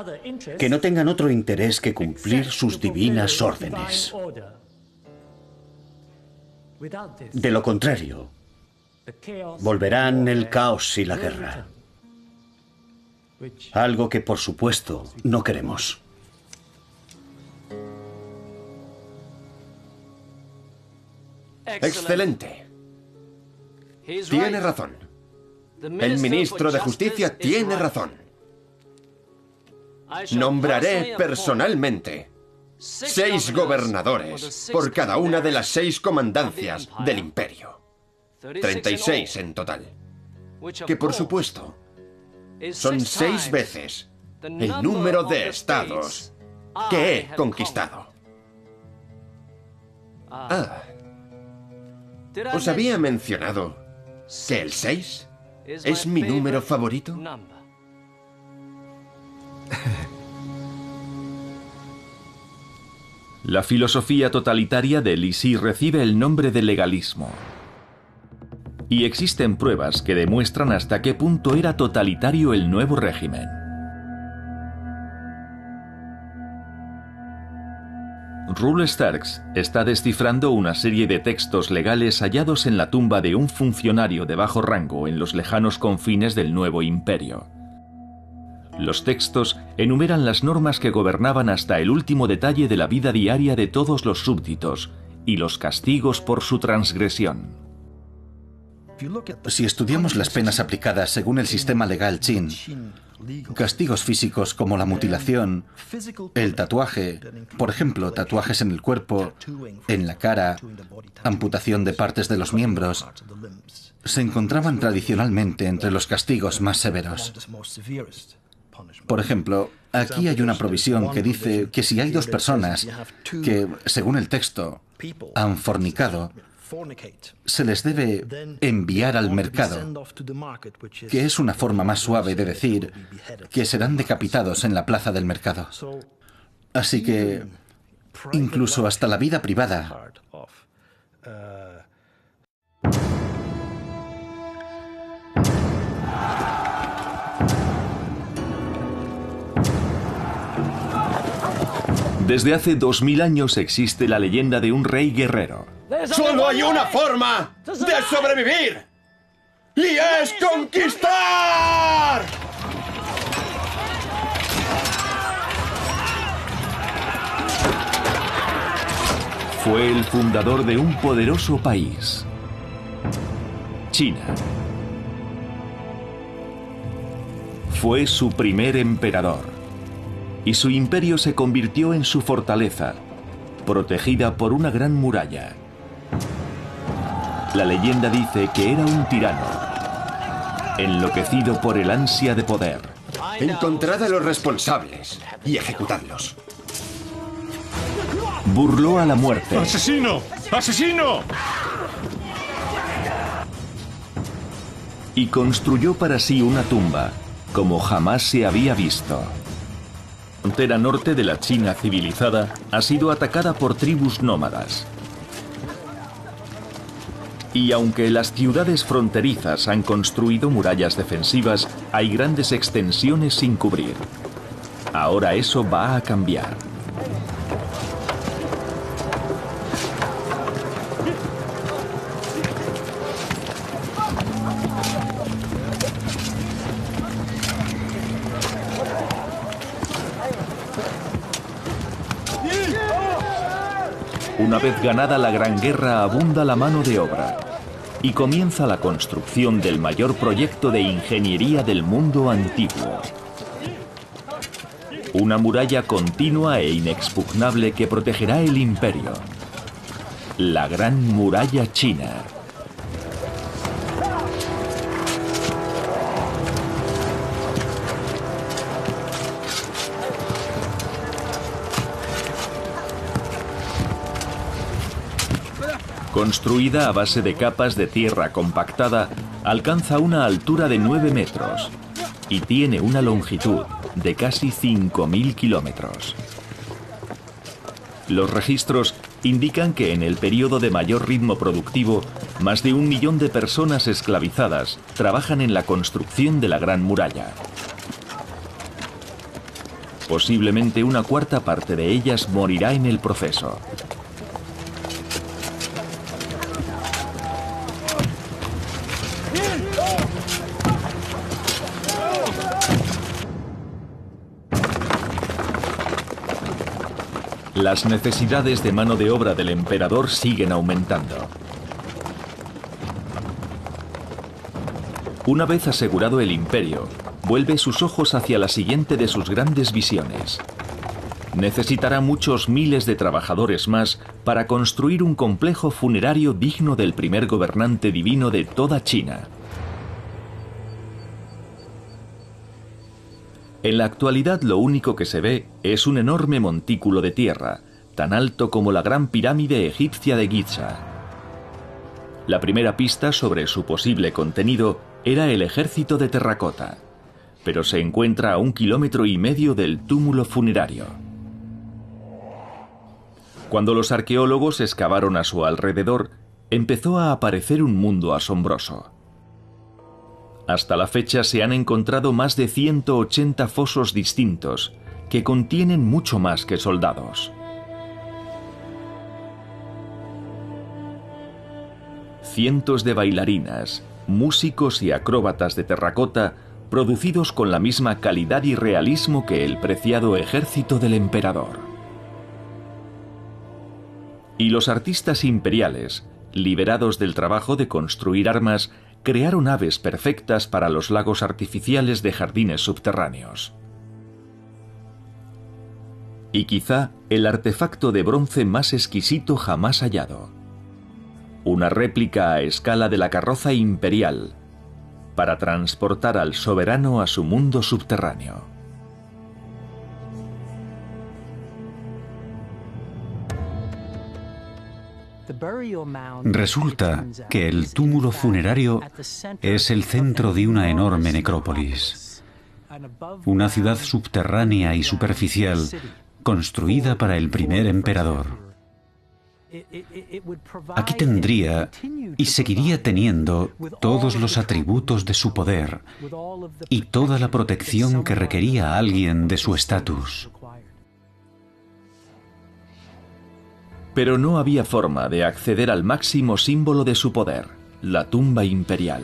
que no tengan otro interés que cumplir sus divinas órdenes. De lo contrario, volverán el caos y la guerra. Algo que, por supuesto, no queremos. Excelente. Tiene razón. El ministro de Justicia tiene razón. Nombraré personalmente 6 gobernadores por cada una de las 6 comandancias del imperio. 36 en total. Que por supuesto son 6 veces el número de estados que he conquistado. ¿Os había mencionado que el 6 es mi número favorito? La filosofía totalitaria de Lisi recibe el nombre de legalismo. Y existen pruebas que demuestran hasta qué punto era totalitario el nuevo régimen. Rule Starks está descifrando una serie de textos legales hallados en la tumba de un funcionario de bajo rango en los lejanos confines del nuevo imperio. Los textos enumeran las normas que gobernaban hasta el último detalle de la vida diaria de todos los súbditos y los castigos por su transgresión. Si estudiamos las penas aplicadas según el sistema legal Qin, castigos físicos como la mutilación, el tatuaje, por ejemplo, tatuajes en el cuerpo, en la cara, amputación de partes de los miembros, se encontraban tradicionalmente entre los castigos más severos. Por ejemplo, aquí hay una provisión que dice que si hay 2 personas que, según el texto, han fornicado, se les debe enviar al mercado, que es una forma más suave de decir que serán decapitados en la plaza del mercado. Así que, incluso hasta la vida privada. Desde hace 2000 años existe la leyenda de un rey guerrero. ¡Solo hay una forma de sobrevivir! ¡Y es conquistar! Fue el fundador de un poderoso país, China. Fue su primer emperador, y su imperio se convirtió en su fortaleza, protegida por una gran muralla. La leyenda dice que era un tirano, enloquecido por el ansia de poder. Encontrad a los responsables y ejecutadlos. Burló a la muerte. ¡Asesino! ¡Asesino! Y construyó para sí una tumba, como jamás se había visto. La frontera norte de la China civilizada ha sido atacada por tribus nómadas. Y aunque las ciudades fronterizas han construido murallas defensivas, hay grandes extensiones sin cubrir. Ahora eso va a cambiar. Una vez ganada la Gran Guerra, abunda la mano de obra y comienza la construcción del mayor proyecto de ingeniería del mundo antiguo. Una muralla continua e inexpugnable que protegerá el imperio. La Gran Muralla China. Construida a base de capas de tierra compactada, alcanza una altura de 9 metros y tiene una longitud de casi 5.000 kilómetros. Los registros indican que en el periodo de mayor ritmo productivo, más de 1 millón de personas esclavizadas trabajan en la construcción de la Gran Muralla. Posiblemente una cuarta parte de ellas morirá en el proceso. Las necesidades de mano de obra del emperador siguen aumentando. Una vez asegurado el imperio, vuelve sus ojos hacia la siguiente de sus grandes visiones. Necesitará muchos miles de trabajadores más para construir un complejo funerario digno del primer gobernante divino de toda China. En la actualidad lo único que se ve es un enorme montículo de tierra, tan alto como la gran pirámide egipcia de Giza. La primera pista sobre su posible contenido era el ejército de terracota, pero se encuentra a 1,5 kilómetros del túmulo funerario. Cuando los arqueólogos excavaron a su alrededor, empezó a aparecer un mundo asombroso. Hasta la fecha se han encontrado más de 180 fosos distintos, que contienen mucho más que soldados. Cientos de bailarinas, músicos y acróbatas de terracota, producidos con la misma calidad y realismo que el preciado ejército del emperador. Y los artistas imperiales, liberados del trabajo de construir armas, crearon aves perfectas para los lagos artificiales de jardines subterráneos. Y quizá el artefacto de bronce más exquisito jamás hallado. Una réplica a escala de la carroza imperial, para transportar al soberano a su mundo subterráneo. Resulta que el túmulo funerario es el centro de una enorme necrópolis, una ciudad subterránea y superficial construida para el primer emperador. Aquí tendría y seguiría teniendo todos los atributos de su poder y toda la protección que requería alguien de su estatus. Pero no había forma de acceder al máximo símbolo de su poder, la tumba imperial.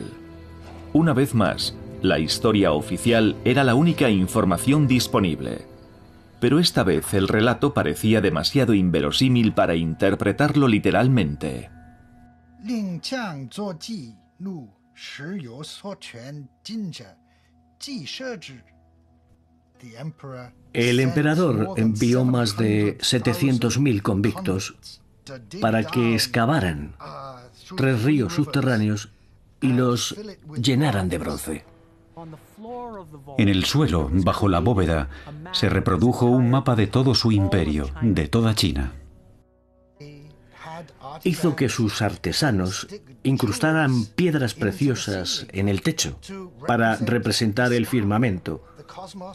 Una vez más, la historia oficial era la única información disponible. Pero esta vez el relato parecía demasiado inverosímil para interpretarlo literalmente. El emperador envió más de 700.000 convictos para que excavaran 3 ríos subterráneos y los llenaran de bronce. En el suelo, bajo la bóveda, se reprodujo un mapa de todo su imperio, de toda China. Hizo que sus artesanos incrustaran piedras preciosas en el techo para representar el firmamento,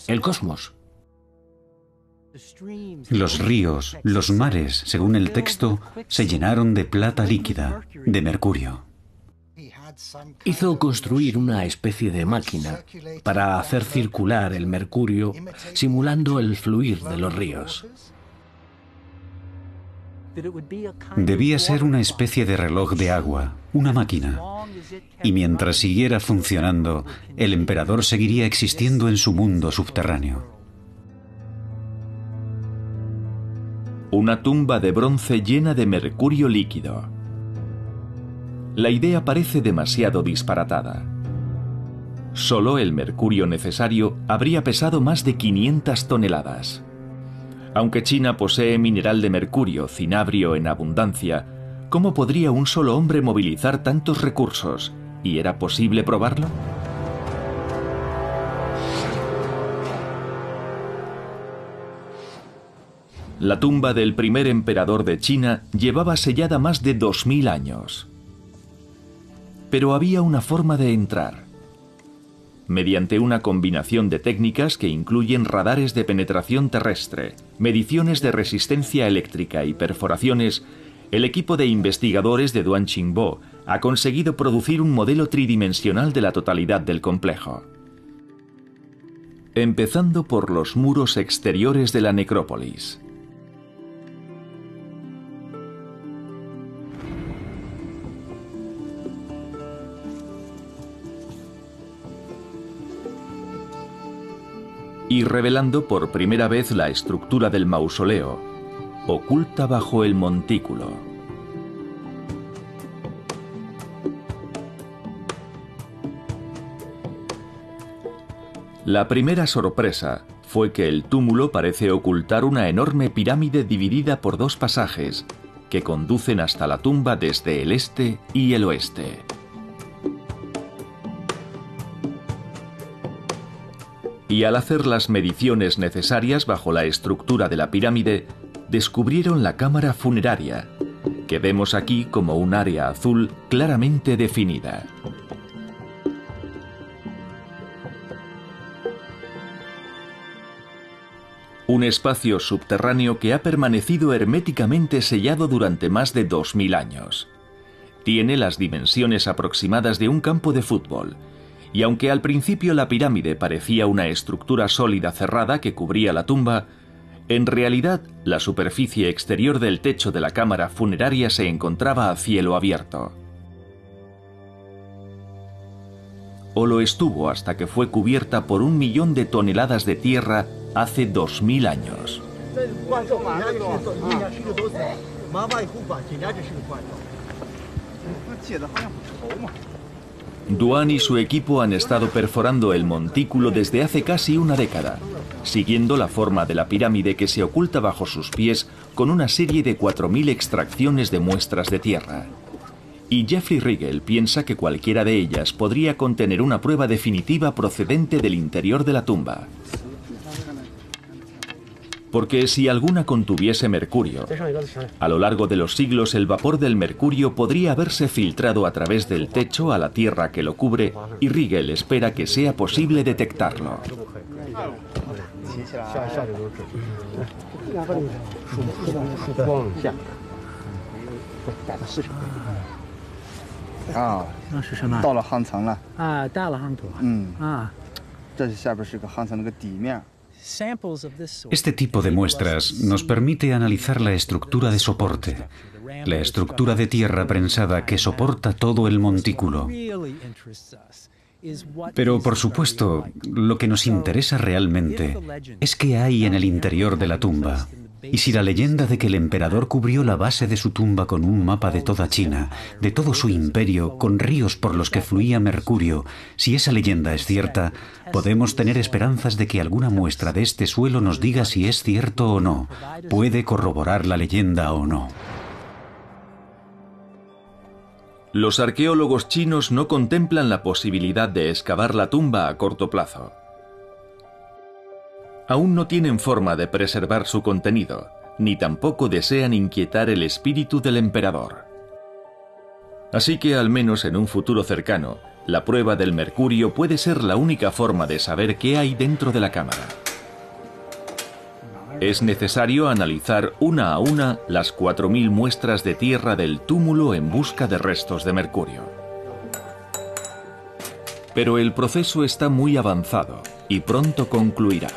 el cosmos. Los ríos, los mares, según el texto, se llenaron de plata líquida, de mercurio. Hizo construir una especie de máquina para hacer circular el mercurio, simulando el fluir de los ríos. Debía ser una especie de reloj de agua, una máquina. Y mientras siguiera funcionando, el emperador seguiría existiendo en su mundo subterráneo. Una tumba de bronce llena de mercurio líquido. La idea parece demasiado disparatada. Solo el mercurio necesario habría pesado más de 500 toneladas. Aunque China posee mineral de mercurio, cinabrio en abundancia, ¿cómo podría un solo hombre movilizar tantos recursos? ¿Y era posible probarlo? La tumba del primer emperador de China llevaba sellada más de 2000 años. Pero había una forma de entrar. Mediante una combinación de técnicas que incluyen radares de penetración terrestre, mediciones de resistencia eléctrica y perforaciones, el equipo de investigadores de Duan Qingbo ha conseguido producir un modelo tridimensional de la totalidad del complejo. Empezando por los muros exteriores de la necrópolis. Y revelando por primera vez la estructura del mausoleo, oculta bajo el montículo. La primera sorpresa fue que el túmulo parece ocultar una enorme pirámide dividida por dos pasajes que conducen hasta la tumba desde el este y el oeste. Y al hacer las mediciones necesarias bajo la estructura de la pirámide, descubrieron la cámara funeraria, que vemos aquí como un área azul claramente definida. Un espacio subterráneo que ha permanecido herméticamente sellado durante más de 2000 años. Tiene las dimensiones aproximadas de un campo de fútbol, y aunque al principio la pirámide parecía una estructura sólida cerrada que cubría la tumba, en realidad la superficie exterior del techo de la cámara funeraria se encontraba a cielo abierto. O lo estuvo hasta que fue cubierta por 1 millón de toneladas de tierra hace 2000 años. Duan y su equipo han estado perforando el montículo desde hace casi una década, siguiendo la forma de la pirámide que se oculta bajo sus pies con una serie de 4000 extracciones de muestras de tierra. Y Jeffrey Rigel piensa que cualquiera de ellas podría contener una prueba definitiva procedente del interior de la tumba. Porque si alguna contuviese mercurio, a lo largo de los siglos el vapor del mercurio podría haberse filtrado a través del techo a la tierra que lo cubre, y Rigel espera que sea posible detectarlo. Este tipo de muestras nos permite analizar la estructura de soporte, la estructura de tierra prensada que soporta todo el montículo. Pero, por supuesto, lo que nos interesa realmente es qué hay en el interior de la tumba. Y si la leyenda de que el emperador cubrió la base de su tumba con un mapa de toda China, de todo su imperio, con ríos por los que fluía mercurio, si esa leyenda es cierta, podemos tener esperanzas de que alguna muestra de este suelo nos diga si es cierto o no, puede corroborar la leyenda o no. Los arqueólogos chinos no contemplan la posibilidad de excavar la tumba a corto plazo. Aún no tienen forma de preservar su contenido, ni tampoco desean inquietar el espíritu del emperador. Así que, al menos en un futuro cercano, la prueba del mercurio puede ser la única forma de saber qué hay dentro de la cámara. Es necesario analizar una a una las 4000 muestras de tierra del túmulo en busca de restos de mercurio. Pero el proceso está muy avanzado y pronto concluirá.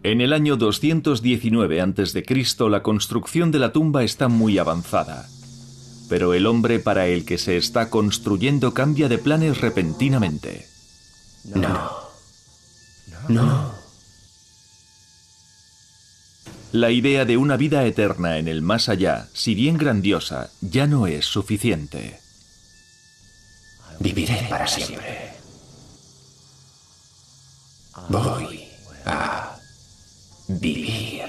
En el año 219 a.C., la construcción de la tumba está muy avanzada. Pero el hombre para el que se está construyendo cambia de planes repentinamente. No. La idea de una vida eterna en el más allá, si bien grandiosa, ya no es suficiente. Viviré para siempre. Voy a vivir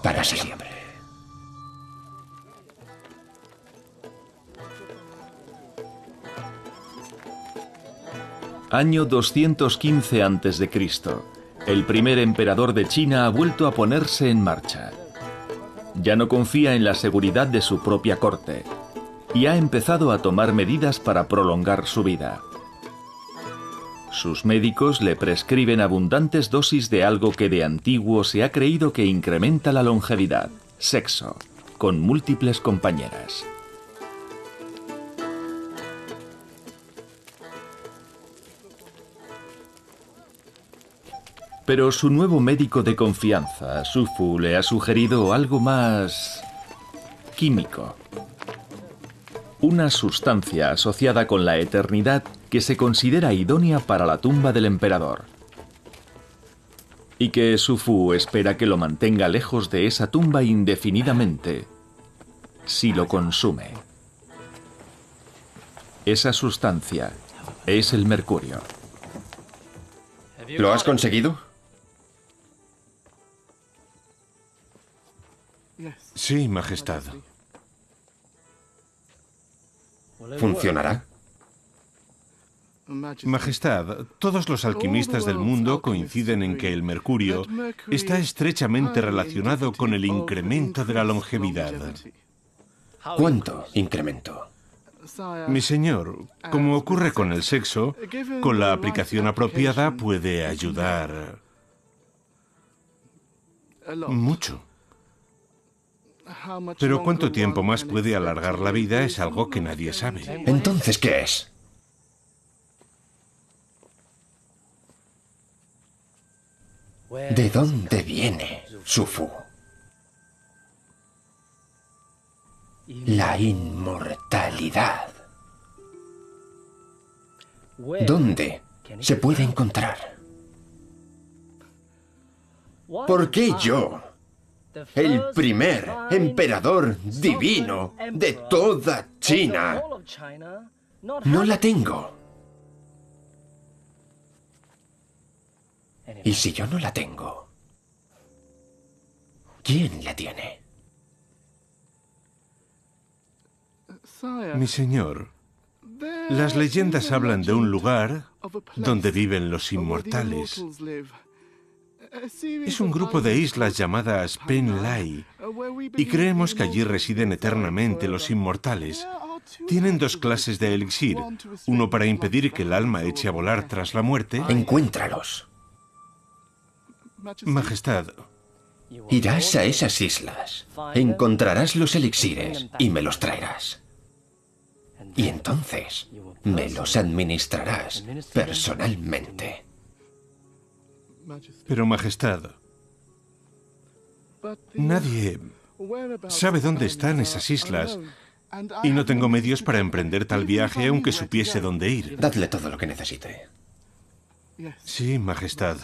para siempre. Año 215 a.C. El primer emperador de China ha vuelto a ponerse en marcha. Ya no confía en la seguridad de su propia corte y ha empezado a tomar medidas para prolongar su vida. Sus médicos le prescriben abundantes dosis de algo que de antiguo se ha creído que incrementa la longevidad: sexo, con múltiples compañeras. Pero su nuevo médico de confianza, Su Fu, le ha sugerido algo más químico. Una sustancia asociada con la eternidad que se considera idónea para la tumba del emperador. Y que Xu Fu espera que lo mantenga lejos de esa tumba indefinidamente, si lo consume. Esa sustancia es el mercurio. ¿Lo has conseguido? Sí, Majestad. ¿Funcionará? Majestad, todos los alquimistas del mundo coinciden en que el mercurio está estrechamente relacionado con el incremento de la longevidad. ¿Cuánto incremento? Mi señor, como ocurre con el sexo, con la aplicación apropiada puede ayudar mucho. Pero cuánto tiempo más puede alargar la vida es algo que nadie sabe. Entonces, ¿qué es? ¿De dónde viene Xu Fu? La inmortalidad. ¿Dónde se puede encontrar? ¿Por qué yo, el primer emperador divino de toda China, no la tengo? Y si yo no la tengo, ¿quién la tiene? Mi señor, las leyendas hablan de un lugar donde viven los inmortales. Es un grupo de islas llamadas Penglai, y creemos que allí residen eternamente los inmortales. Tienen dos clases de elixir, uno para impedir que el alma eche a volar tras la muerte. Encuéntralos. Majestad, Irás a esas islas, encontrarás los elixires y me los traerás. Y entonces me los administrarás personalmente. pero Majestad, nadie sabe dónde están esas islas y no tengo medios para emprender tal viaje aunque supiese dónde ir. Dadle todo lo que necesite. Sí, Majestad.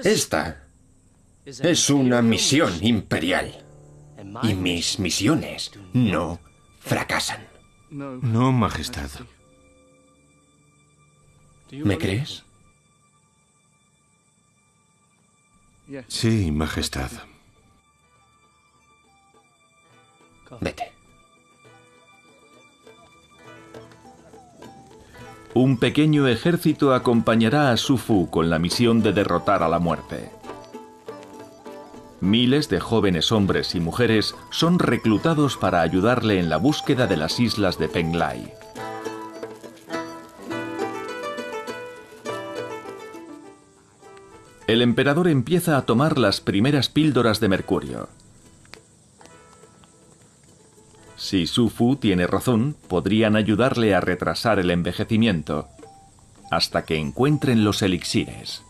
Esta es una misión imperial. Y mis misiones no fracasan. No, Majestad. ¿Me crees? Sí, Majestad. Vete. Un pequeño ejército acompañará a Xu Fu con la misión de derrotar a la muerte. Miles de jóvenes hombres y mujeres son reclutados para ayudarle en la búsqueda de las islas de Penglai. El emperador empieza a tomar las primeras píldoras de mercurio. Si Xu Fu tiene razón, podrían ayudarle a retrasar el envejecimiento hasta que encuentren los elixires.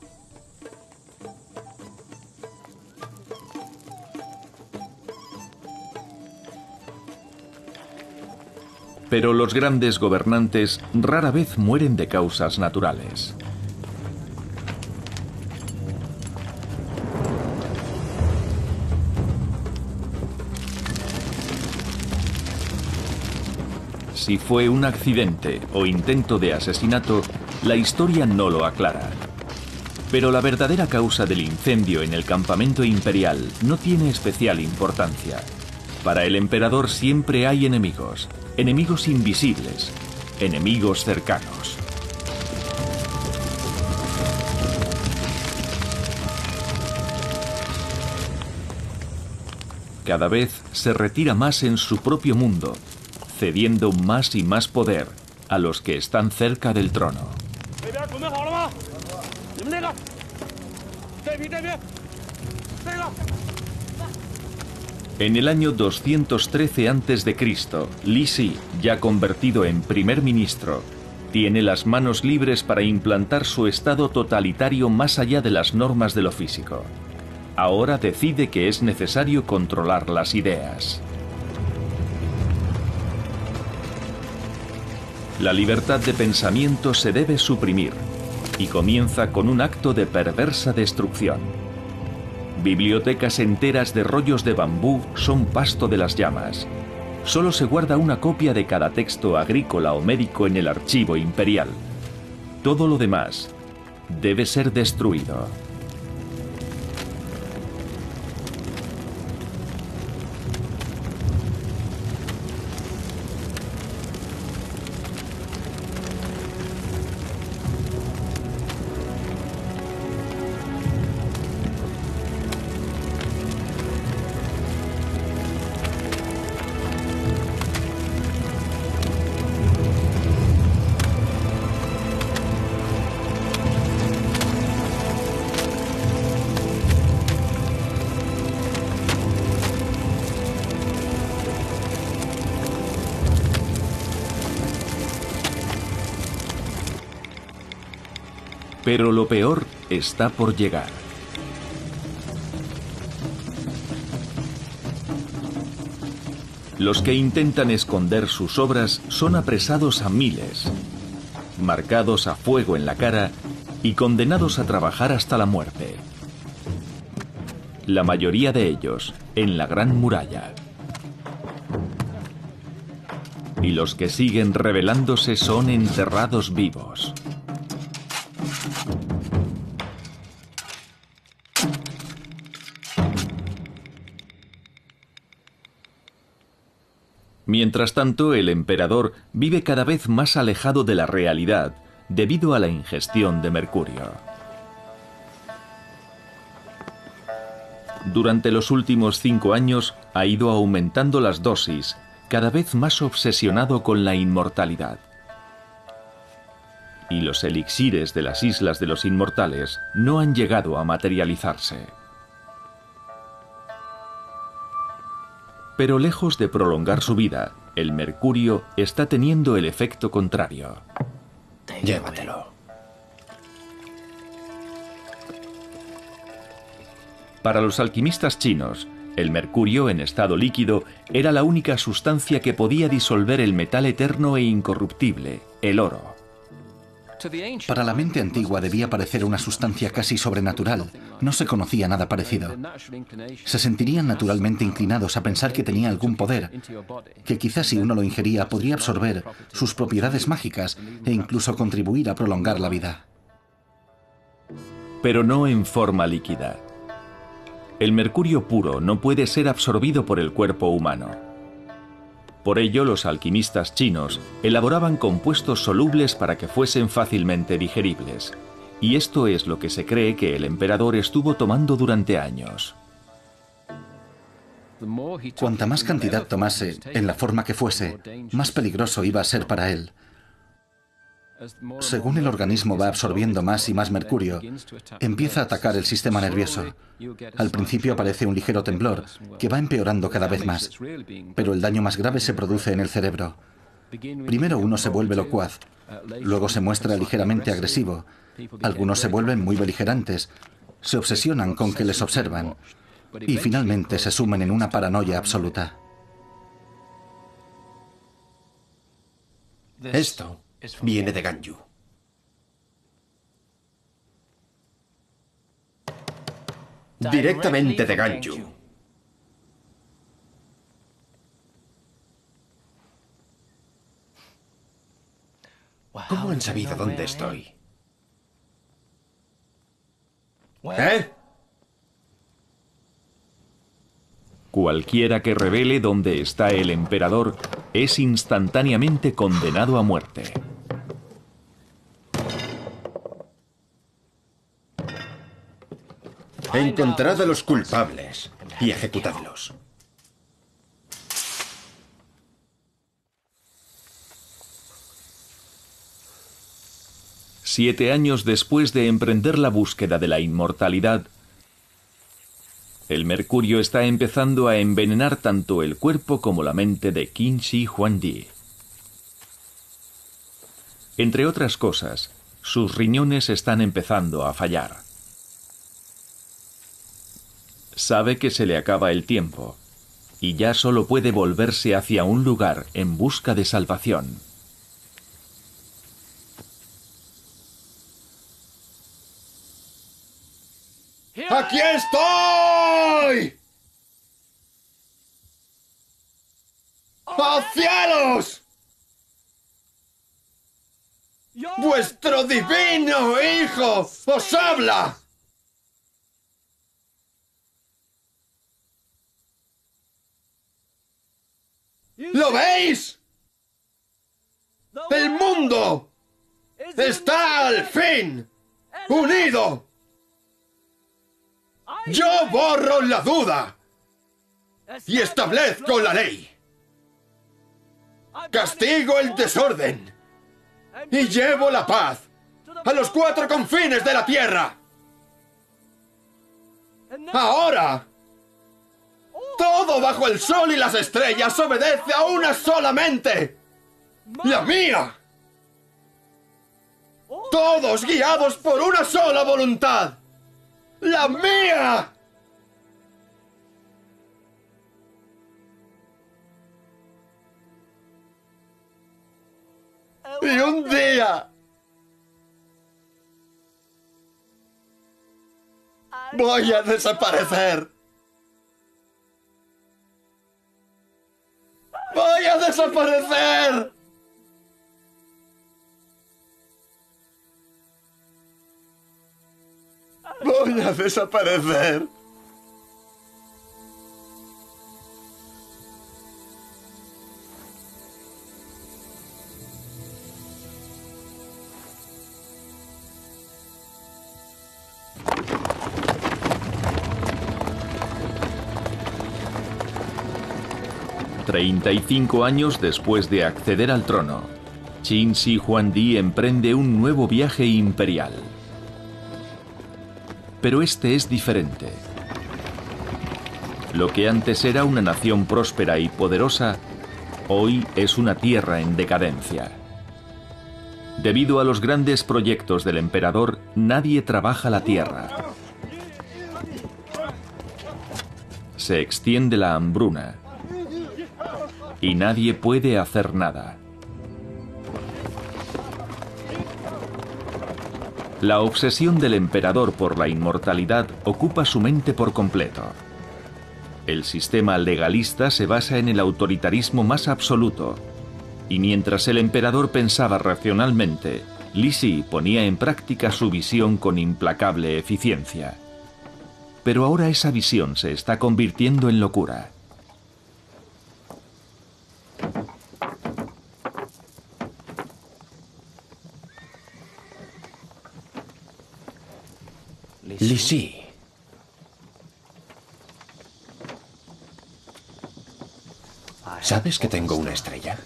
Pero los grandes gobernantes rara vez mueren de causas naturales. Si fue un accidente o intento de asesinato, la historia no lo aclara. Pero la verdadera causa del incendio en el campamento imperial no tiene especial importancia. Para el emperador siempre hay enemigos, enemigos invisibles, enemigos cercanos. Cada vez se retira más en su propio mundo, cediendo más y más poder a los que están cerca del trono. En el año 213 a.C., Li Si, ya convertido en primer ministro, tiene las manos libres para implantar su estado totalitario más allá de las normas de lo físico. Ahora decide que es necesario controlar las ideas. La libertad de pensamiento se debe suprimir y comienza con un acto de perversa destrucción. Bibliotecas enteras de rollos de bambú son pasto de las llamas. Solo se guarda una copia de cada texto agrícola o médico en el archivo imperial. Todo lo demás debe ser destruido. Pero lo peor está por llegar. Los que intentan esconder sus obras son apresados a miles, marcados a fuego en la cara y condenados a trabajar hasta la muerte. La mayoría de ellos en la Gran Muralla. Y los que siguen rebelándose son enterrados vivos. Mientras tanto, el emperador vive cada vez más alejado de la realidad debido a la ingestión de mercurio. Durante los últimos 5 años ha ido aumentando las dosis, cada vez más obsesionado con la inmortalidad. Y los elixires de las Islas de los Inmortales no han llegado a materializarse. Pero lejos de prolongar su vida, el mercurio está teniendo el efecto contrario. Llévatelo. Para los alquimistas chinos, el mercurio en estado líquido era la única sustancia que podía disolver el metal eterno e incorruptible, el oro. Para la mente antigua debía parecer una sustancia casi sobrenatural. No se conocía nada parecido. Se sentirían naturalmente inclinados a pensar que tenía algún poder, que quizás si uno lo ingería podría absorber sus propiedades mágicas e incluso contribuir a prolongar la vida. Pero no en forma líquida. El mercurio puro no puede ser absorbido por el cuerpo humano. Por ello, los alquimistas chinos elaboraban compuestos solubles para que fuesen fácilmente digeribles. Y esto es lo que se cree que el emperador estuvo tomando durante años. Cuanta más cantidad tomase, en la forma que fuese, más peligroso iba a ser para él. Según el organismo va absorbiendo más y más mercurio, empieza a atacar el sistema nervioso. Al principio aparece un ligero temblor, que va empeorando cada vez más, pero el daño más grave se produce en el cerebro. Primero uno se vuelve locuaz, luego se muestra ligeramente agresivo, algunos se vuelven muy beligerantes, se obsesionan con que les observan, y finalmente se sumen en una paranoia absoluta. Esto viene de Ganyu. Directamente de Ganyu. ¿Cómo han sabido dónde estoy? ¿Eh? Cualquiera que revele dónde está el emperador es instantáneamente condenado a muerte. Encontrad a los culpables y ejecutadlos. Siete años después de emprender la búsqueda de la inmortalidad, el mercurio está empezando a envenenar tanto el cuerpo como la mente de Qin Shi Huangdi. Entre otras cosas, sus riñones están empezando a fallar. Sabe que se le acaba el tiempo y ya solo puede volverse hacia un lugar en busca de salvación. ¡Aquí estoy! ¡Oh cielos! ¡Vuestro divino hijo os habla! ¿Lo veis? ¡El mundo está al fin unido! Yo borro la duda y establezco la ley. Castigo el desorden y llevo la paz a los 4 confines de la tierra. Ahora, todo bajo el sol y las estrellas obedece a una sola mente, la mía. Todos guiados por una sola voluntad, la mía. Y un día voy a desaparecer. ¡Voy a desaparecer! ¡Voy a desaparecer! $35 años después de acceder al trono, Qin Shi Huangdi emprende un nuevo viaje imperial. Pero este es diferente. Lo que antes era una nación próspera y poderosa, hoy es una tierra en decadencia. Debido a los grandes proyectos del emperador, nadie trabaja la tierra. Se extiende la hambruna y nadie puede hacer nada. La obsesión del emperador por la inmortalidad ocupa su mente por completo. El sistema legalista se basa en el autoritarismo más absoluto, y mientras el emperador pensaba racionalmente, Li Si ponía en práctica su visión con implacable eficiencia. Pero ahora esa visión se está convirtiendo en locura. Li Si. ¿Sabes que tengo una estrella?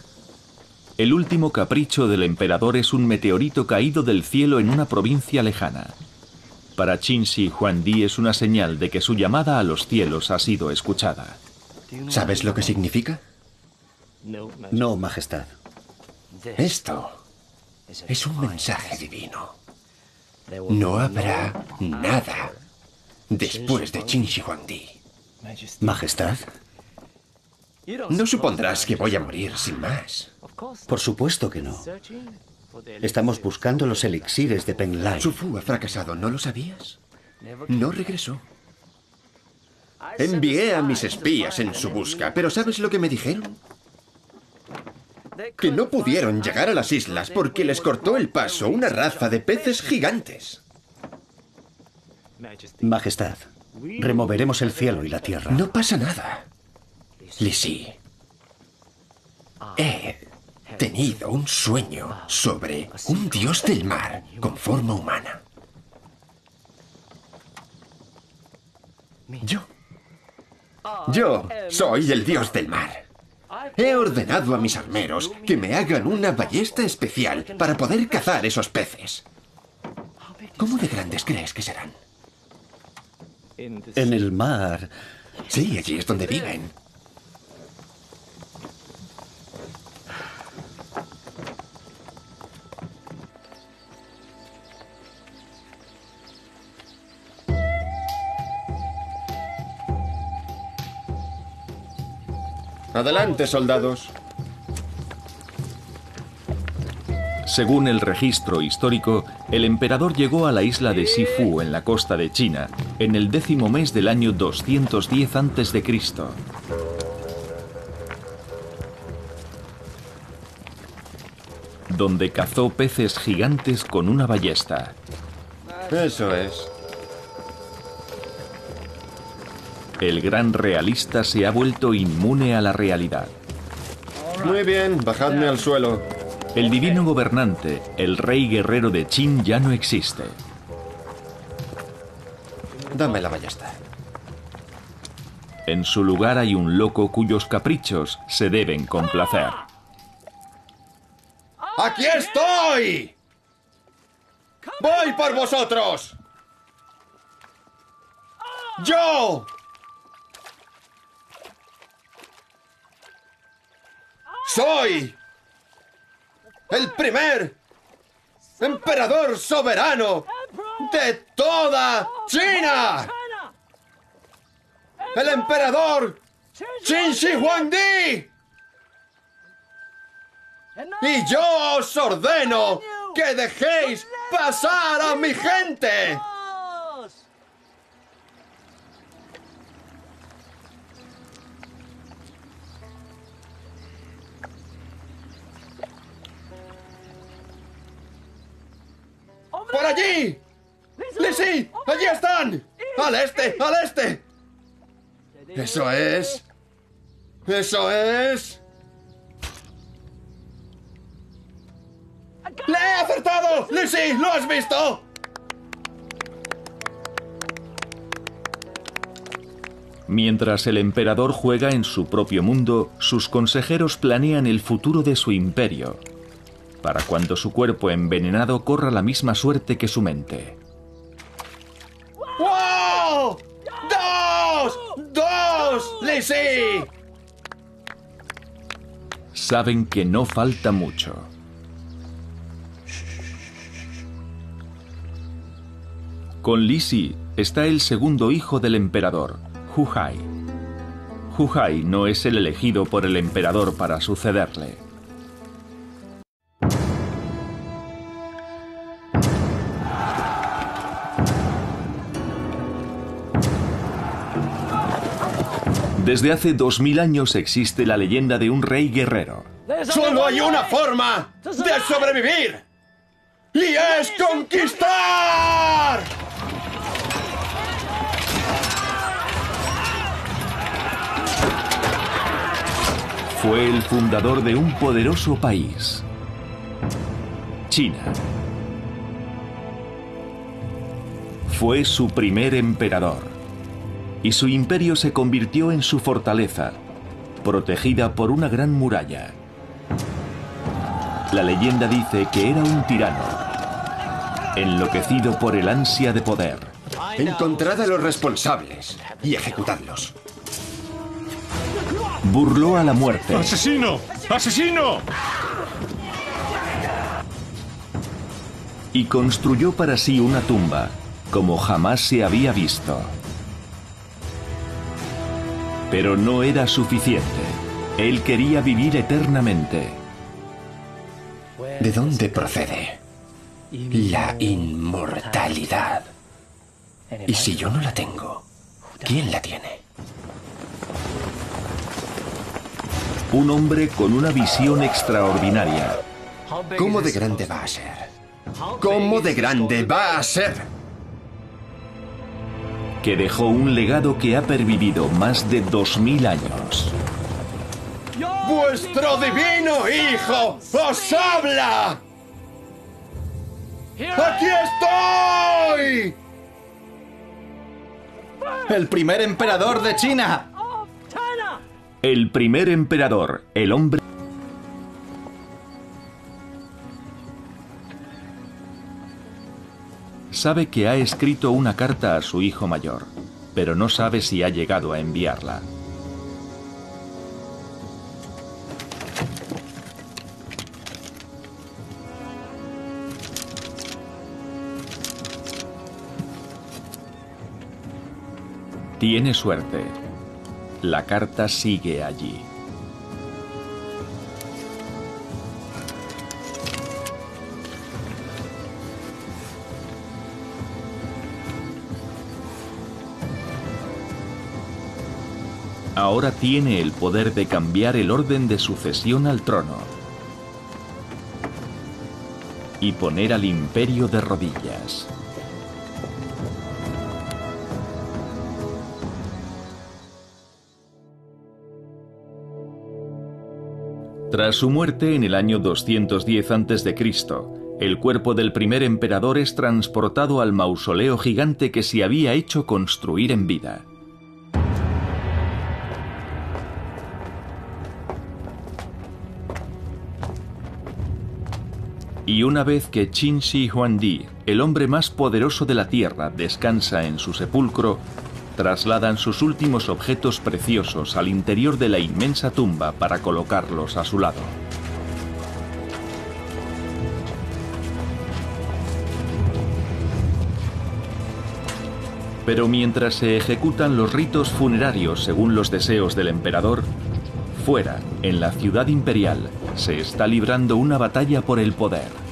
El último capricho del emperador es un meteorito caído del cielo en una provincia lejana. Para Qin Shi Huangdi es una señal de que su llamada a los cielos ha sido escuchada. ¿Sabes lo que significa? No, Majestad. Esto es un mensaje divino. No habrá nada después de Qin Shi Huangdi. Majestad. No supondrás que voy a morir sin más. Por supuesto que no. Estamos buscando los elixires de Penglai. Su Fu ha fracasado, ¿no lo sabías? No regresó. Envié a mis espías en su busca, pero ¿sabes lo que me dijeron? Que no pudieron llegar a las islas porque les cortó el paso una raza de peces gigantes. Majestad, removeremos el cielo y la tierra. No pasa nada. Li Si, he tenido un sueño sobre un dios del mar con forma humana. Yo soy el dios del mar. He ordenado a mis armeros que me hagan una ballesta especial para poder cazar esos peces. ¿Cómo de grandes crees que serán? En el mar. Sí, allí es donde viven. Adelante, soldados. Según el registro histórico, el emperador llegó a la isla de Sifu, en la costa de China, en el 10º mes del año 210 a.C., donde cazó peces gigantes con una ballesta. Eso es. El gran realista se ha vuelto inmune a la realidad. Muy bien, bajadme al suelo. El divino gobernante, el rey guerrero de Qin, ya no existe. Dame la ballesta. En su lugar hay un loco cuyos caprichos se deben complacer. ¡Aquí estoy! ¡Voy por vosotros! ¡Yo! ¡Soy el primer emperador soberano de toda China! ¡El emperador Qin Shi Huangdi! Y yo os ordeno que dejéis pasar a mi gente. ¡Por allí! ¡Lizzie! ¡Allí están! ¡Al este! ¡Al este! ¡Eso es! ¡Eso es! ¡Le he acertado! ¡Lizzie! ¿Lo has visto? Mientras el emperador juega en su propio mundo, sus consejeros planean el futuro de su imperio, para cuando su cuerpo envenenado corra la misma suerte que su mente. ¡Wow! ¡Dos! ¡Dos! ¡Lizzie! Saben que no falta mucho. Con Lizzie está el segundo hijo del emperador, Hu Hai. Hu Hai no es el elegido por el emperador para sucederle. Desde hace 2000 años existe la leyenda de un rey guerrero. ¡Solo hay una forma de sobrevivir! ¡Y es conquistar! Fue el fundador de un poderoso país, China. Fue su primer emperador, y su imperio se convirtió en su fortaleza, protegida por una gran muralla. La leyenda dice que era un tirano, enloquecido por el ansia de poder. Encontrad a los responsables y ejecutadlos. Burló a la muerte. ¡Asesino! ¡Asesino! Y construyó para sí una tumba, como jamás se había visto. Pero no era suficiente. Él quería vivir eternamente. ¿De dónde procede la inmortalidad? Y si yo no la tengo, ¿quién la tiene? Un hombre con una visión extraordinaria. ¿Cómo de grande va a ser? ¿Cómo de grande va a ser? Que dejó un legado que ha pervivido más de 2000 años. ¡Vuestro divino hijo os habla! ¡Aquí estoy! ¡El primer emperador de China! El primer emperador, el hombre... Sabe que ha escrito una carta a su hijo mayor, pero no sabe si ha llegado a enviarla. Tiene suerte. La carta sigue allí. ahora tiene el poder de cambiar el orden de sucesión al trono y poner al imperio de rodillas. Tras su muerte en el año 210 a.C., el cuerpo del primer emperador es transportado al mausoleo gigante que se había hecho construir en vida. Y una vez que Qin Shi Huangdi, el hombre más poderoso de la Tierra, descansa en su sepulcro, trasladan sus últimos objetos preciosos al interior de la inmensa tumba para colocarlos a su lado. Pero mientras se ejecutan los ritos funerarios según los deseos del emperador, fuera, en la ciudad imperial, se está librando una batalla por el poder.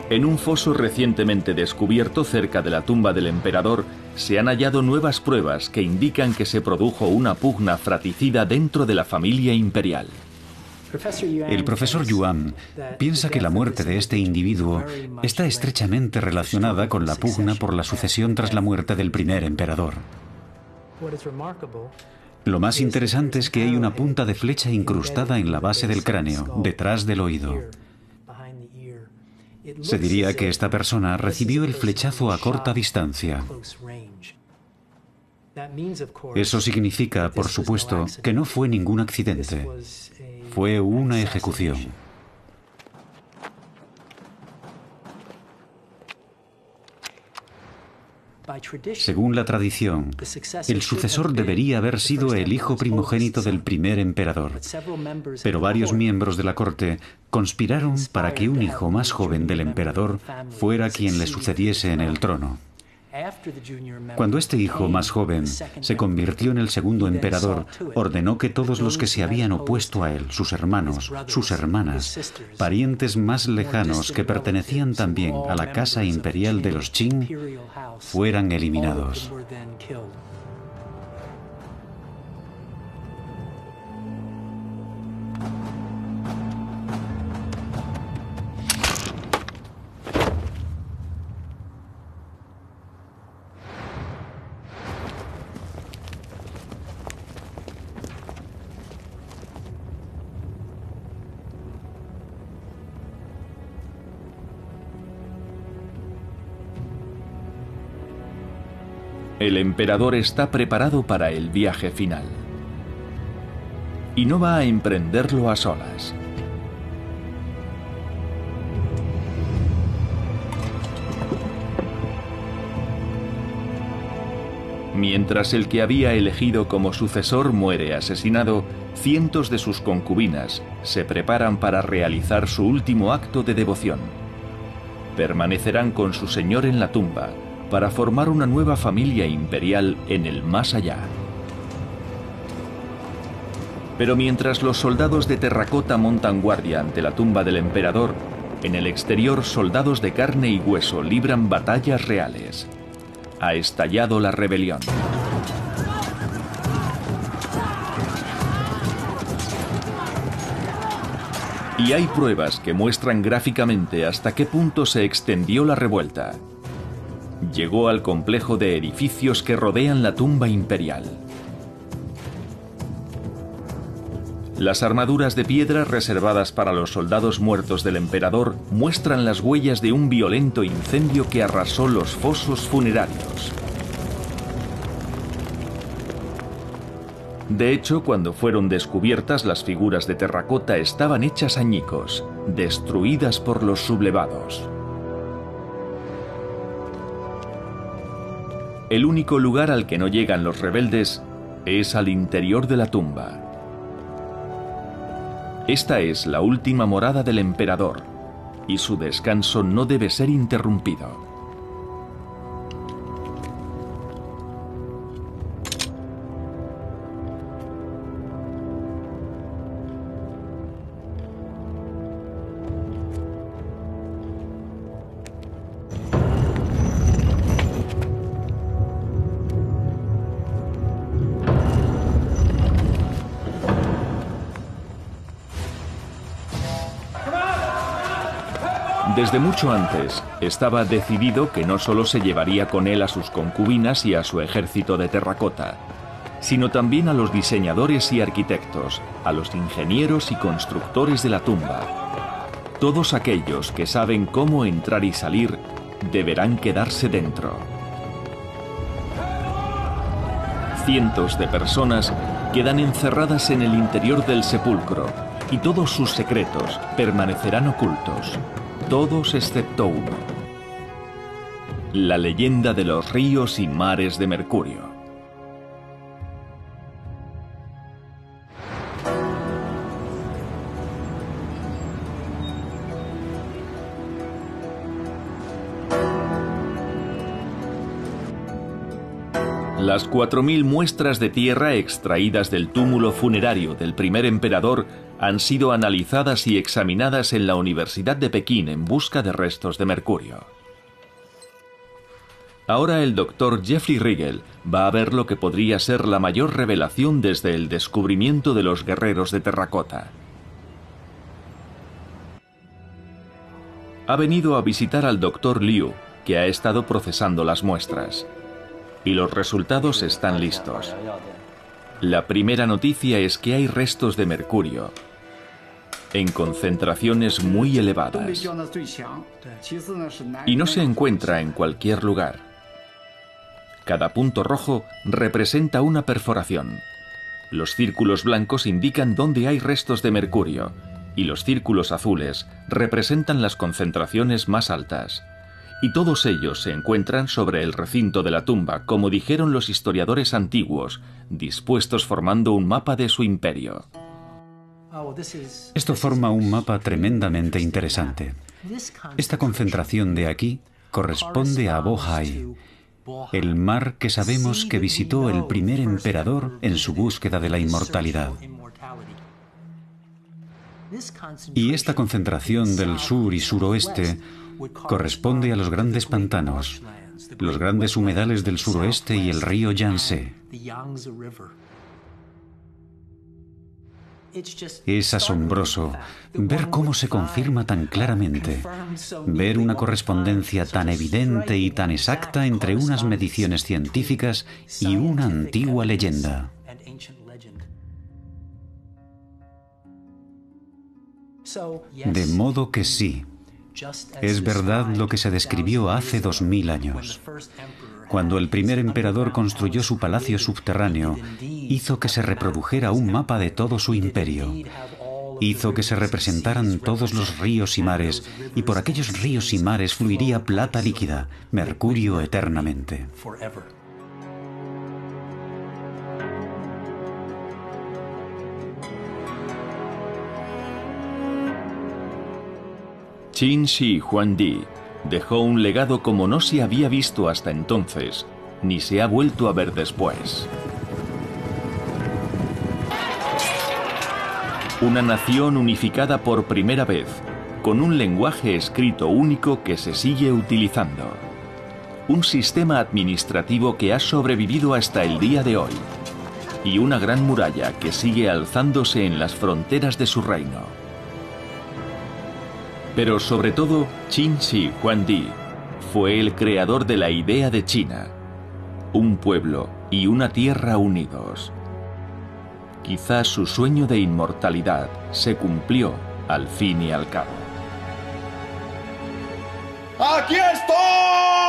En un foso recientemente descubierto cerca de la tumba del emperador, se han hallado nuevas pruebas que indican que se produjo una pugna fratricida dentro de la familia imperial. El profesor Yuan piensa que la muerte de este individuo está estrechamente relacionada con la pugna por la sucesión tras la muerte del primer emperador. Lo más interesante es que hay una punta de flecha incrustada en la base del cráneo, detrás del oído. Se diría que esta persona recibió el flechazo a corta distancia. Eso significa, por supuesto, que no fue ningún accidente. Fue una ejecución. Según la tradición, el sucesor debería haber sido el hijo primogénito del primer emperador, pero varios miembros de la corte conspiraron para que un hijo más joven del emperador fuera quien le sucediese en el trono. Cuando este hijo más joven se convirtió en el segundo emperador, ordenó que todos los que se habían opuesto a él, sus hermanos, sus hermanas, parientes más lejanos que pertenecían también a la casa imperial de los Qin, fueran eliminados. El emperador está preparado para el viaje final. Y no va a emprenderlo a solas. Mientras el que había elegido como sucesor muere asesinado, cientos de sus concubinas se preparan para realizar su último acto de devoción. Permanecerán con su señor en la tumba, para formar una nueva familia imperial en el más allá. Pero mientras los soldados de terracota montan guardia ante la tumba del emperador, en el exterior soldados de carne y hueso libran batallas reales. Ha estallado la rebelión. Y hay pruebas que muestran gráficamente hasta qué punto se extendió la revuelta. Llegó al complejo de edificios que rodean la tumba imperial. Las armaduras de piedra reservadas para los soldados muertos del emperador muestran las huellas de un violento incendio que arrasó los fosos funerarios. De hecho, cuando fueron descubiertas, las figuras de terracota estaban hechas añicos, destruidas por los sublevados. El único lugar al que no llegan los rebeldes es al interior de la tumba. Esta es la última morada del emperador, y su descanso no debe ser interrumpido. Desde mucho antes, estaba decidido que no solo se llevaría con él a sus concubinas y a su ejército de terracota, sino también a los diseñadores y arquitectos, a los ingenieros y constructores de la tumba. Todos aquellos que saben cómo entrar y salir deberán quedarse dentro. Cientos de personas quedan encerradas en el interior del sepulcro y todos sus secretos permanecerán ocultos, todos excepto uno: la leyenda de los ríos y mares de Mercurio. Las 4000 muestras de tierra extraídas del túmulo funerario del primer emperador han sido analizadas y examinadas en la Universidad de Pekín en busca de restos de mercurio. Ahora el doctor Jeffrey Rigel va a ver lo que podría ser la mayor revelación desde el descubrimiento de los guerreros de terracota. Ha venido a visitar al doctor Liu, que ha estado procesando las muestras. Y los resultados están listos. La primera noticia es que hay restos de mercurio en concentraciones muy elevadas. Y no se encuentra en cualquier lugar. Cada punto rojo representa una perforación. Los círculos blancos indican dónde hay restos de mercurio, y los círculos azules representan las concentraciones más altas. Y todos ellos se encuentran sobre el recinto de la tumba, como dijeron los historiadores antiguos, dispuestos formando un mapa de su imperio. Esto forma un mapa tremendamente interesante. Esta concentración de aquí corresponde a Bohai, el mar que sabemos que visitó el primer emperador en su búsqueda de la inmortalidad. Y esta concentración del sur y suroeste corresponde a los grandes pantanos, los grandes humedales del suroeste y el río Yangtze. Es asombroso ver cómo se confirma tan claramente, ver una correspondencia tan evidente y tan exacta entre unas mediciones científicas y una antigua leyenda. De modo que sí, es verdad lo que se describió hace 2000 años. Cuando el primer emperador construyó su palacio subterráneo, hizo que se reprodujera un mapa de todo su imperio. Hizo que se representaran todos los ríos y mares, y por aquellos ríos y mares fluiría plata líquida, mercurio eternamente. Qin Shi Huangdi dejó un legado como no se había visto hasta entonces, ni se ha vuelto a ver después. Una nación unificada por primera vez, con un lenguaje escrito único que se sigue utilizando. Un sistema administrativo que ha sobrevivido hasta el día de hoy. Y una gran muralla que sigue alzándose en las fronteras de su reino. Pero sobre todo, Qin Shi Huangdi fue el creador de la idea de China. Un pueblo y una tierra unidos. Quizás su sueño de inmortalidad se cumplió al fin y al cabo. ¡Aquí estoy!